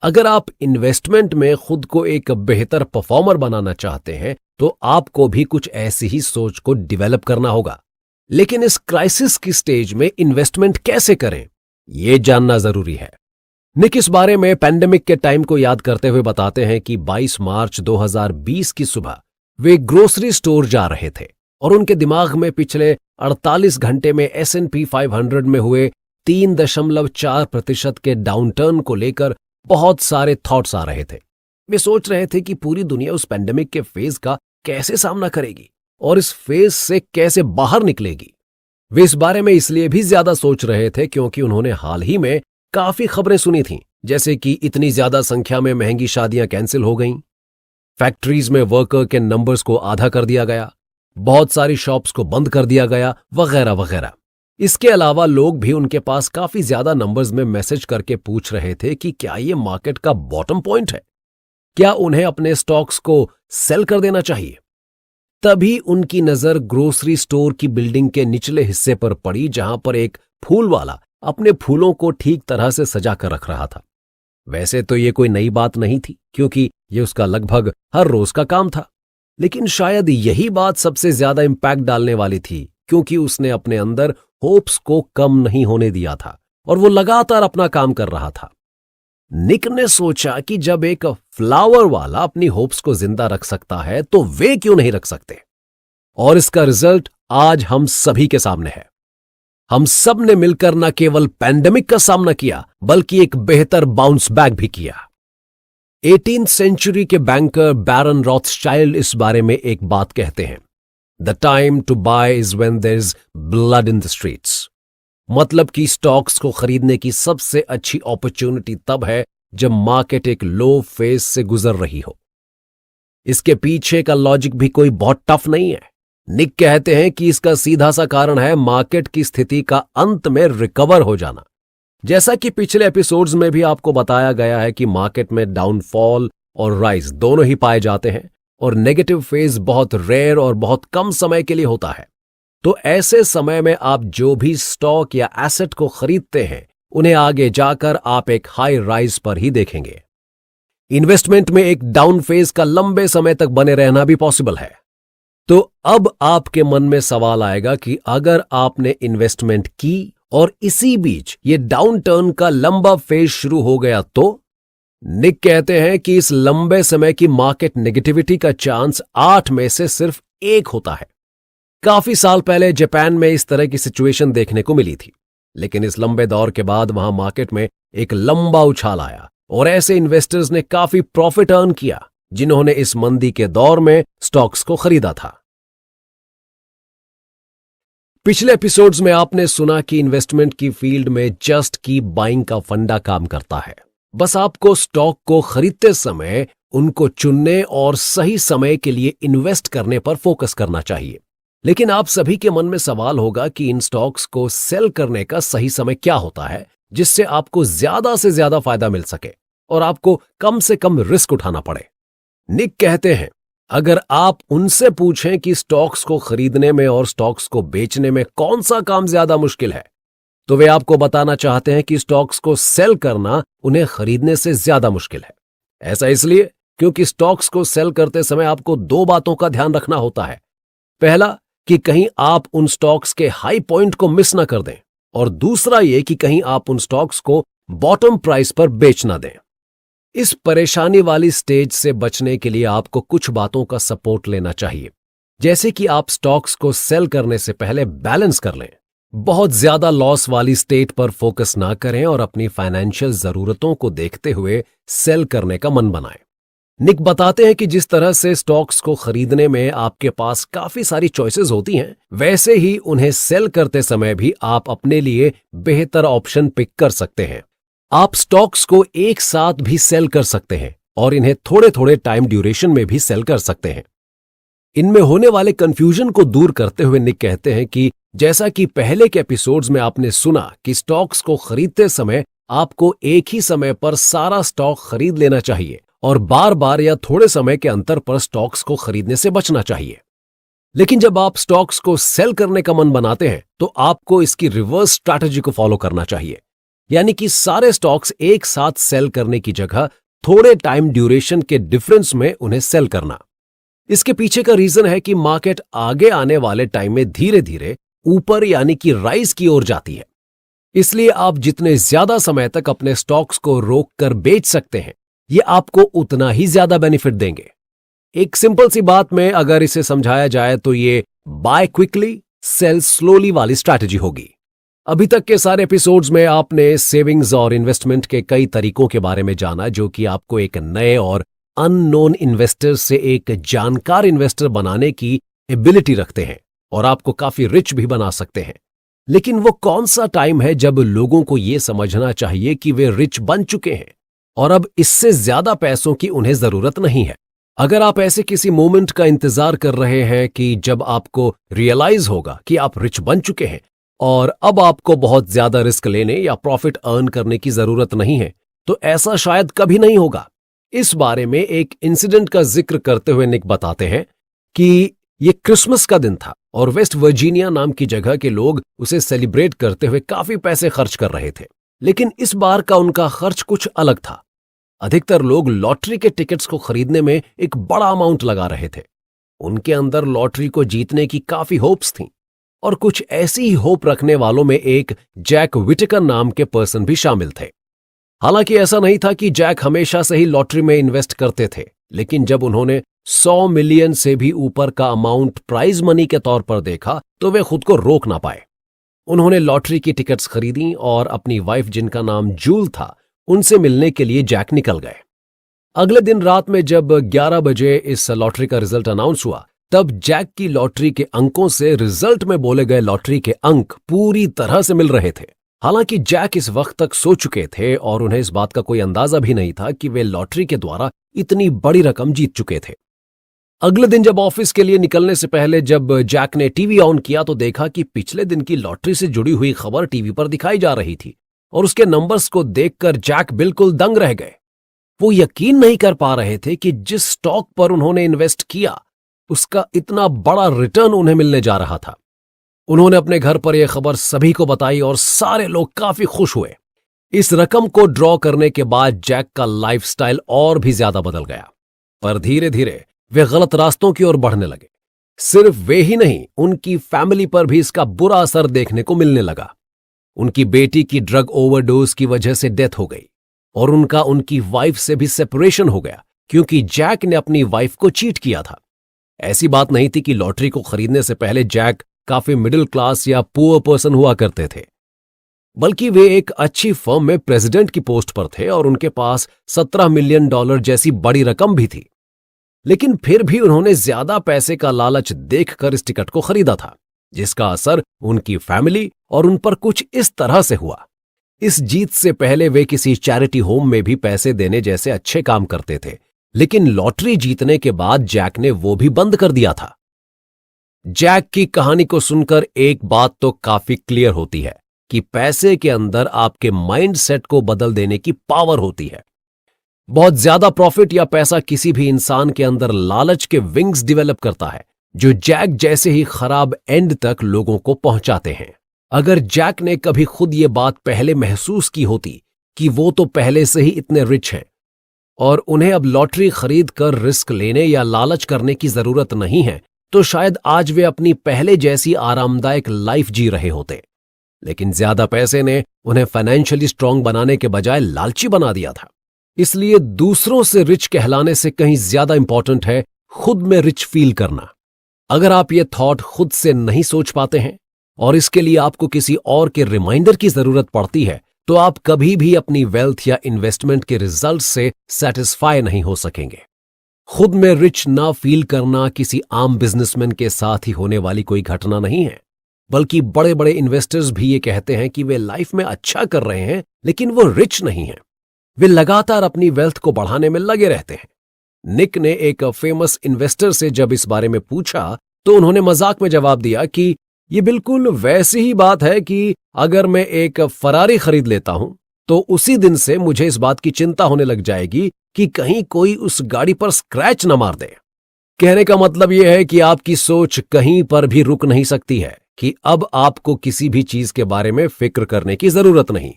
अगर आप इन्वेस्टमेंट में खुद को एक बेहतर परफॉर्मर बनाना चाहते हैं तो आपको भी कुछ ऐसी ही सोच को डेवलप करना होगा। लेकिन इस क्राइसिस की स्टेज में इन्वेस्टमेंट कैसे करें, यह जानना जरूरी है। निक इस बारे में पैंडेमिक के टाइम को याद करते हुए बताते हैं कि 22 मार्च 2020 की सुबह वे ग्रोसरी स्टोर जा रहे थे और उनके दिमाग में पिछले 48 घंटे में S&P 500 में हुए 3.4% के डाउनटर्न को लेकर बहुत सारे थॉट्स आ रहे थे। वे सोच रहे थे कि पूरी दुनिया उस पैंडेमिक के फेज का कैसे सामना करेगी और इस फेज से कैसे बाहर निकलेगी। वे इस बारे में इसलिए भी ज्यादा सोच रहे थे क्योंकि उन्होंने हाल ही में काफी खबरें सुनी थीं, जैसे कि इतनी ज्यादा संख्या में महंगी शादियां कैंसिल हो गईं, फैक्ट्रीज में वर्कर के नंबर्स को आधा कर दिया गया, बहुत सारी शॉप्स को बंद कर दिया गया, वगैरह वगैरह। इसके अलावा लोग भी उनके पास काफी ज्यादा नंबर्स में मैसेज करके पूछ रहे थे कि क्या ये मार्केट का बॉटम पॉइंट है, क्या उन्हें अपने स्टॉक्स को सेल कर देना चाहिए। तभी उनकी नजर ग्रोसरी स्टोर की बिल्डिंग के निचले हिस्से पर पड़ी जहां पर एक फूल वाला अपने फूलों को ठीक तरह से सजा कर रख रहा था। वैसे तो ये कोई नई बात नहीं थी क्योंकि ये उसका लगभग हर रोज का काम था, लेकिन शायद यही बात सबसे ज्यादा इंपैक्ट डालने वाली थी क्योंकि उसने अपने अंदर होप्स को कम नहीं होने दिया था और वो लगातार अपना काम कर रहा था। निक ने सोचा कि जब एक फ्लावर वाला अपनी होप्स को जिंदा रख सकता है तो वे क्यों नहीं रख सकते। और इसका रिजल्ट आज हम सभी के सामने है। हम सब ने मिलकर न केवल पैंडेमिक का सामना किया बल्कि एक बेहतर बाउंस बैक भी किया। 18th सेंचुरी के बैंकर बैरन रॉथस्चाइल्ड इस बारे में एक बात कहते हैं, the time to buy is when there is blood in the streets. मतलब कि स्टॉक्स को खरीदने की सबसे अच्छी अपॉर्चुनिटी तब है जब मार्केट एक लो फेज से गुजर रही हो। इसके पीछे का लॉजिक भी कोई बहुत टफ नहीं है। निक कहते हैं कि इसका सीधा सा कारण है मार्केट की स्थिति का अंत में रिकवर हो जाना। जैसा कि पिछले एपिसोड्स में भी आपको बताया गया है कि मार्केट में डाउनफॉल और राइज दोनों ही पाए जाते हैं और नेगेटिव फेज बहुत रेयर और बहुत कम समय के लिए होता है। तो ऐसे समय में आप जो भी स्टॉक या एसेट को खरीदते हैं उन्हें आगे जाकर आप एक हाई राइज पर ही देखेंगे। इन्वेस्टमेंट में एक डाउन फेज का लंबे समय तक बने रहना भी पॉसिबल है। तो अब आपके मन में सवाल आएगा कि अगर आपने इन्वेस्टमेंट की और इसी बीच ये डाउन टर्न का लंबा फेज शुरू हो गया तो निक कहते हैं कि इस लंबे समय की मार्केट नेगेटिविटी का चांस 8 में से सिर्फ 1 होता है। काफी साल पहले जापान में इस तरह की सिचुएशन देखने को मिली थी, लेकिन इस लंबे दौर के बाद वहां मार्केट में एक लंबा उछाल आया और ऐसे इन्वेस्टर्स ने काफी प्रॉफिट अर्न किया जिन्होंने इस मंदी के दौर में स्टॉक्स को खरीदा था। पिछले एपिसोड्स में आपने सुना कि इन्वेस्टमेंट की फील्ड में जस्ट कीप बाइंग का फंडा काम करता है। बस आपको स्टॉक को खरीदते समय उनको चुनने और सही समय के लिए इन्वेस्ट करने पर फोकस करना चाहिए। लेकिन आप सभी के मन में सवाल होगा कि इन स्टॉक्स को सेल करने का सही समय क्या होता है जिससे आपको ज्यादा से ज्यादा फायदा मिल सके और आपको कम से कम रिस्क उठाना पड़े। निक कहते हैं, अगर आप उनसे पूछें कि स्टॉक्स को खरीदने में और स्टॉक्स को बेचने में कौन सा काम ज्यादा मुश्किल है, तो वे आपको बताना चाहते हैं कि स्टॉक्स को सेल करना उन्हें खरीदने से ज्यादा मुश्किल है। ऐसा इसलिए क्योंकि स्टॉक्स को सेल करते समय आपको दो बातों का ध्यान रखना होता है। पहला कि कहीं आप उन स्टॉक्स के हाई पॉइंट को मिस ना कर दें, और दूसरा ये कि कहीं आप उन स्टॉक्स को बॉटम प्राइस पर बेच ना दें। इस परेशानी वाली स्टेज से बचने के लिए आपको कुछ बातों का सपोर्ट लेना चाहिए, जैसे कि आप स्टॉक्स को सेल करने से पहले बैलेंस कर लें, बहुत ज्यादा लॉस वाली स्टेट पर फोकस ना करें और अपनी फाइनेंशियल जरूरतों को देखते हुए सेल करने का मन बनाएं। निक बताते हैं कि जिस तरह से स्टॉक्स को खरीदने में आपके पास काफी सारी चॉइसेस होती हैं, वैसे ही उन्हें सेल करते समय भी आप अपने लिए बेहतर ऑप्शन पिक कर सकते हैं। आप स्टॉक्स को एक साथ भी सेल कर सकते हैं और इन्हें थोड़े थोड़े टाइम ड्यूरेशन में भी सेल कर सकते हैं। इनमें होने वाले कंफ्यूजन को दूर करते हुए निक कहते हैं कि जैसा कि पहले के एपिसोड्स में आपने सुना कि स्टॉक्स को खरीदते समय आपको एक ही समय पर सारा स्टॉक खरीद लेना चाहिए और बार बार या थोड़े समय के अंतर पर स्टॉक्स को खरीदने से बचना चाहिए। लेकिन जब आप स्टॉक्स को सेल करने का मन बनाते हैं तो आपको इसकी रिवर्स स्ट्रैटेजी को फॉलो करना चाहिए, यानी कि सारे स्टॉक्स एक साथ सेल करने की जगह थोड़े टाइम ड्यूरेशन के डिफरेंस में उन्हें सेल करना। इसके पीछे का रीजन है कि मार्केट आगे आने वाले टाइम में धीरे धीरे ऊपर यानी कि राइज की ओर जाती है, इसलिए आप जितने ज्यादा समय तक अपने स्टॉक्स को रोक कर बेच सकते हैं ये आपको उतना ही ज्यादा बेनिफिट देंगे। एक सिंपल सी बात में अगर इसे समझाया जाए तो ये बाय क्विकली सेल स्लोली वाली स्ट्रैटेजी होगी। अभी तक के सारे एपिसोड्स में आपने सेविंग्स और इन्वेस्टमेंट के कई तरीकों के बारे में जाना जो कि आपको एक नए और अननोन इन्वेस्टर से एक जानकार इन्वेस्टर बनाने की एबिलिटी रखते हैं और आपको काफी रिच भी बना सकते हैं। लेकिन वो कौन सा टाइम है जब लोगों को ये समझना चाहिए कि वे रिच बन चुके हैं और अब इससे ज्यादा पैसों की उन्हें जरूरत नहीं है? अगर आप ऐसे किसी मोमेंट का इंतजार कर रहे हैं कि जब आपको रियलाइज होगा कि आप रिच बन चुके हैं और अब आपको बहुत ज्यादा रिस्क लेने या प्रॉफिट अर्न करने की जरूरत नहीं है, तो ऐसा शायद कभी नहीं होगा। इस बारे में एक इंसिडेंट का जिक्र करते हुए निक बताते हैं कि ये क्रिसमस का दिन था और वेस्ट वर्जीनिया नाम की जगह के लोग उसे सेलिब्रेट करते हुए काफी पैसे खर्च कर रहे थे। लेकिन इस बार का उनका खर्च कुछ अलग था। अधिकतर लोग लॉटरी के टिकट्स को खरीदने में एक बड़ा अमाउंट लगा रहे थे। उनके अंदर लॉटरी को जीतने की काफी होप्स थीं और कुछ ऐसी ही होप रखने वालों में एक जैक विटेकर नाम के पर्सन भी शामिल थे। हालांकि ऐसा नहीं था कि जैक हमेशा से ही लॉटरी में इन्वेस्ट करते थे, लेकिन जब उन्होंने 100 मिलियन से भी ऊपर का अमाउंट प्राइज मनी के तौर पर देखा तो वे खुद को रोक ना पाए। उन्होंने लॉटरी की टिकट्स खरीदी और अपनी वाइफ, जिनका नाम जूल था, उनसे मिलने के लिए जैक निकल गए। अगले दिन रात में जब 11 बजे इस लॉटरी का रिजल्ट अनाउंस हुआ, तब जैक की लॉटरी के अंकों से रिजल्ट में बोले गए लॉटरी के अंक पूरी तरह से मिल रहे थे। हालांकि जैक इस वक्त तक सो चुके थे और उन्हें इस बात का कोई अंदाजा भी नहीं था कि वे लॉटरी के द्वारा इतनी बड़ी रकम जीत चुके थे। अगले दिन जब ऑफिस के लिए निकलने से पहले जब जैक ने टीवी ऑन किया तो देखा कि पिछले दिन की लॉटरी से जुड़ी हुई खबर टीवी पर दिखाई जा रही थी और उसके नंबर्स को देखकर जैक बिल्कुल दंग रह गए। वो यकीन नहीं कर पा रहे थे कि जिस स्टॉक पर उन्होंने इन्वेस्ट किया उसका इतना बड़ा रिटर्न उन्हें मिलने जा रहा था। उन्होंने अपने घर पर यह खबर सभी को बताई और सारे लोग काफी खुश हुए। इस रकम को ड्रॉ करने के बाद जैक का लाइफस्टाइल और भी ज्यादा बदल गया, पर धीरे धीरे वे गलत रास्तों की ओर बढ़ने लगे। सिर्फ वे ही नहीं, उनकी फैमिली पर भी इसका बुरा असर देखने को मिलने लगा। उनकी बेटी की ड्रग ओवरडोज की वजह से डेथ हो गई और उनकी वाइफ से भी सेपरेशन हो गया क्योंकि जैक ने अपनी वाइफ को चीट किया था। ऐसी बात नहीं थी कि लॉटरी को खरीदने से पहले जैक काफी मिडिल क्लास या पुअर पर्सन हुआ करते थे। बल्कि वे एक अच्छी फर्म में प्रेसिडेंट की पोस्ट पर थे और उनके पास $17 मिलियन जैसी बड़ी रकम भी थी। लेकिन फिर भी उन्होंने ज्यादा पैसे का लालच देखकर इस टिकट को खरीदा था, जिसका असर उनकी फैमिली और उन पर कुछ इस तरह से हुआ। इस जीत से पहले वे किसी चैरिटी होम में भी पैसे देने जैसे अच्छे काम करते थे, लेकिन लॉटरी जीतने के बाद जैक ने वो भी बंद कर दिया था। जैक की कहानी को सुनकर एक बात तो काफी क्लियर होती है कि पैसे के अंदर आपके माइंडसेट को बदल देने की पावर होती है। बहुत ज्यादा प्रॉफिट या पैसा किसी भी इंसान के अंदर लालच के विंग्स डेवलप करता है, जो जैक जैसे ही खराब एंड तक लोगों को पहुंचाते हैं। अगर जैक ने कभी खुद ये बात पहले महसूस की होती कि वो तो पहले से ही इतने रिच हैं और उन्हें अब लॉटरी खरीद कर रिस्क लेने या लालच करने की जरूरत नहीं है, तो शायद आज वे अपनी पहले जैसी आरामदायक लाइफ जी रहे होते। लेकिन ज्यादा पैसे ने उन्हें फाइनेंशियली स्ट्रांग बनाने के बजाय लालची बना दिया था। इसलिए दूसरों से रिच कहलाने से कहीं ज्यादा इंपॉर्टेंट है खुद में रिच फील करना। अगर आप ये थॉट खुद से नहीं सोच पाते हैं और इसके लिए आपको किसी और के रिमाइंडर की जरूरत पड़ती है, तो आप कभी भी अपनी वेल्थ या इन्वेस्टमेंट के रिजल्ट से सेटिस्फाई नहीं हो सकेंगे। खुद में रिच ना फील करना किसी आम बिजनेसमैन के साथ ही होने वाली कोई घटना नहीं है, बल्कि बड़े बड़े इन्वेस्टर्स भी ये कहते हैं कि वे लाइफ में अच्छा कर रहे हैं, लेकिन वो रिच नहीं हैं। वे लगातार अपनी वेल्थ को बढ़ाने में लगे रहते हैं। निक ने एक फेमस इन्वेस्टर से जब इस बारे में पूछा, तो उन्होंने मजाक में जवाब दिया कि ये बिल्कुल वैसी ही बात है कि अगर मैं एक फरारी खरीद लेता हूं, तो उसी दिन से मुझे इस बात की चिंता होने लग जाएगी कि कहीं कोई उस गाड़ी पर स्क्रैच न मार दे। कहने का मतलब यह है कि आपकी सोच कहीं पर भी रुक नहीं सकती है कि अब आपको किसी भी चीज के बारे में फिक्र करने की जरूरत नहीं।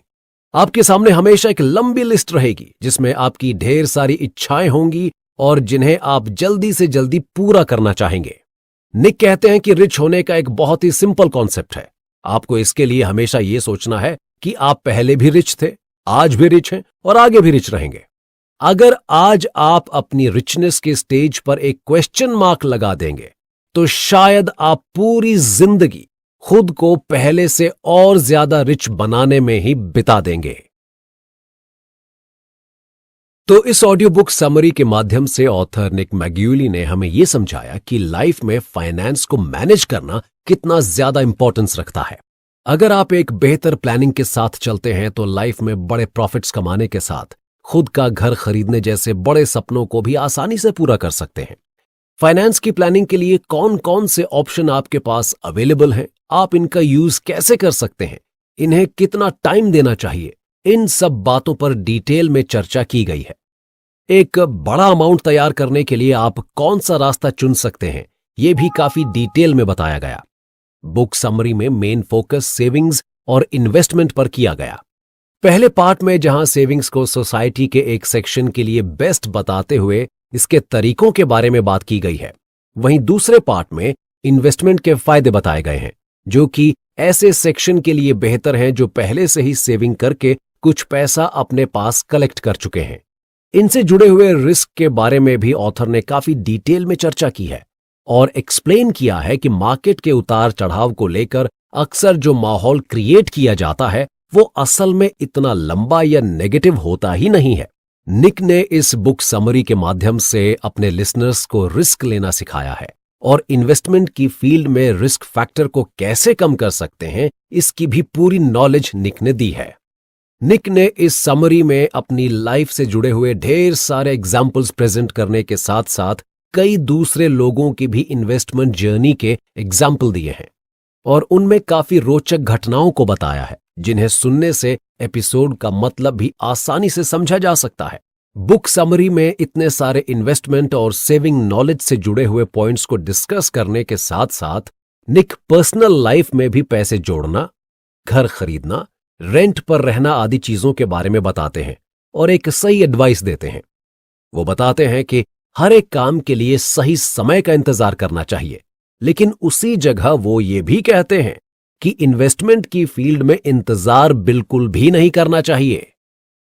आपके सामने हमेशा एक लंबी लिस्ट रहेगी जिसमें आपकी ढेर सारी इच्छाएं होंगी और जिन्हें आप जल्दी से जल्दी पूरा करना चाहेंगे। निक कहते हैं कि रिच होने का एक बहुत ही सिंपल कॉन्सेप्ट है। आपको इसके लिए हमेशा यह सोचना है कि आप पहले भी रिच थे, आज भी रिच हैं और आगे भी रिच रहेंगे। अगर आज आप अपनी रिचनेस के स्टेज पर एक क्वेश्चन मार्क लगा देंगे, तो शायद आप पूरी जिंदगी खुद को पहले से और ज्यादा रिच बनाने में ही बिता देंगे। तो इस ऑडियो बुक समरी के माध्यम से ऑथर निक मैग्यूली ने हमें यह समझाया कि लाइफ में फाइनेंस को मैनेज करना कितना ज्यादा इंपॉर्टेंस रखता है। अगर आप एक बेहतर प्लानिंग के साथ चलते हैं, तो लाइफ में बड़े प्रॉफिट्स कमाने के साथ खुद का घर खरीदने जैसे बड़े सपनों को भी आसानी से पूरा कर सकते हैं। फाइनेंस की प्लानिंग के लिए कौन कौन से ऑप्शन आपके पास अवेलेबल हैं, आप इनका यूज कैसे कर सकते हैं, इन्हें कितना टाइम देना चाहिए, इन सब बातों पर डिटेल में चर्चा की गई है। एक बड़ा अमाउंट तैयार करने के लिए आप कौन सा रास्ता चुन सकते हैं, यह भी काफी डिटेल में बताया गया। बुक समरी में मेन फोकस सेविंग्स और इन्वेस्टमेंट पर किया गया। पहले पार्ट में जहां सेविंग्स को सोसाइटी के एक सेक्शन के लिए बेस्ट बताते हुए इसके तरीकों के बारे में बात की गई है, वहीं दूसरे पार्ट में इन्वेस्टमेंट के फायदे बताए गए हैं, जो कि ऐसे सेक्शन के लिए बेहतर हैं जो पहले से ही सेविंग करके कुछ पैसा अपने पास कलेक्ट कर चुके हैं। इनसे जुड़े हुए रिस्क के बारे में भी ऑथर ने काफी डिटेल में चर्चा की है और एक्सप्लेन किया है कि मार्केट के उतार चढ़ाव को लेकर अक्सर जो माहौल क्रिएट किया जाता है, वो असल में इतना लंबा या नेगेटिव होता ही नहीं है। निक ने इस बुक समरी के माध्यम से अपने लिसनर्स को रिस्क लेना सिखाया है और इन्वेस्टमेंट की फील्ड में रिस्क फैक्टर को कैसे कम कर सकते हैं, इसकी भी पूरी नॉलेज निक ने दी है। निक ने इस समरी में अपनी लाइफ से जुड़े हुए ढेर सारे एग्जाम्पल्स प्रेजेंट करने के साथ साथ कई दूसरे लोगों की भी इन्वेस्टमेंट जर्नी के एग्जाम्पल दिए हैं और उनमें काफी रोचक घटनाओं को बताया है, जिन्हें सुनने से एपिसोड का मतलब भी आसानी से समझा जा सकता है। बुक समरी में इतने सारे इन्वेस्टमेंट और सेविंग नॉलेज से जुड़े हुए पॉइंट्स को डिस्कस करने के साथ साथ निक पर्सनल लाइफ में भी पैसे जोड़ना, घर खरीदना, रेंट पर रहना आदि चीजों के बारे में बताते हैं और एक सही एडवाइस देते हैं। वो बताते हैं कि हर एक काम के लिए सही समय का इंतजार करना चाहिए, लेकिन उसी जगह वो ये भी कहते हैं कि इन्वेस्टमेंट की फील्ड में इंतजार बिल्कुल भी नहीं करना चाहिए।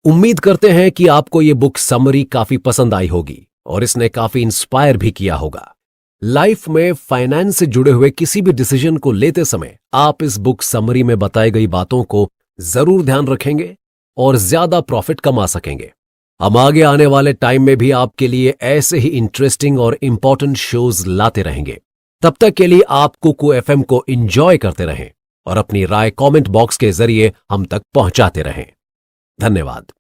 उम्मीद करते हैं कि आपको ये बुक समरी काफी पसंद आई होगी और इसने काफी इंस्पायर भी किया होगा। लाइफ में फाइनेंस से जुड़े हुए किसी भी डिसीजन को लेते समय आप इस बुक समरी में बताई गई बातों को जरूर ध्यान रखेंगे और ज्यादा प्रॉफिट कमा सकेंगे। हम आगे आने वाले टाइम में भी आपके लिए ऐसे ही इंटरेस्टिंग और इंपॉर्टेंट शोज लाते रहेंगे। तब तक के लिए आप कुकू एफएम को एंजॉय करते रहें और अपनी राय कमेंट बॉक्स के जरिए हम तक पहुंचाते रहें। धन्यवाद।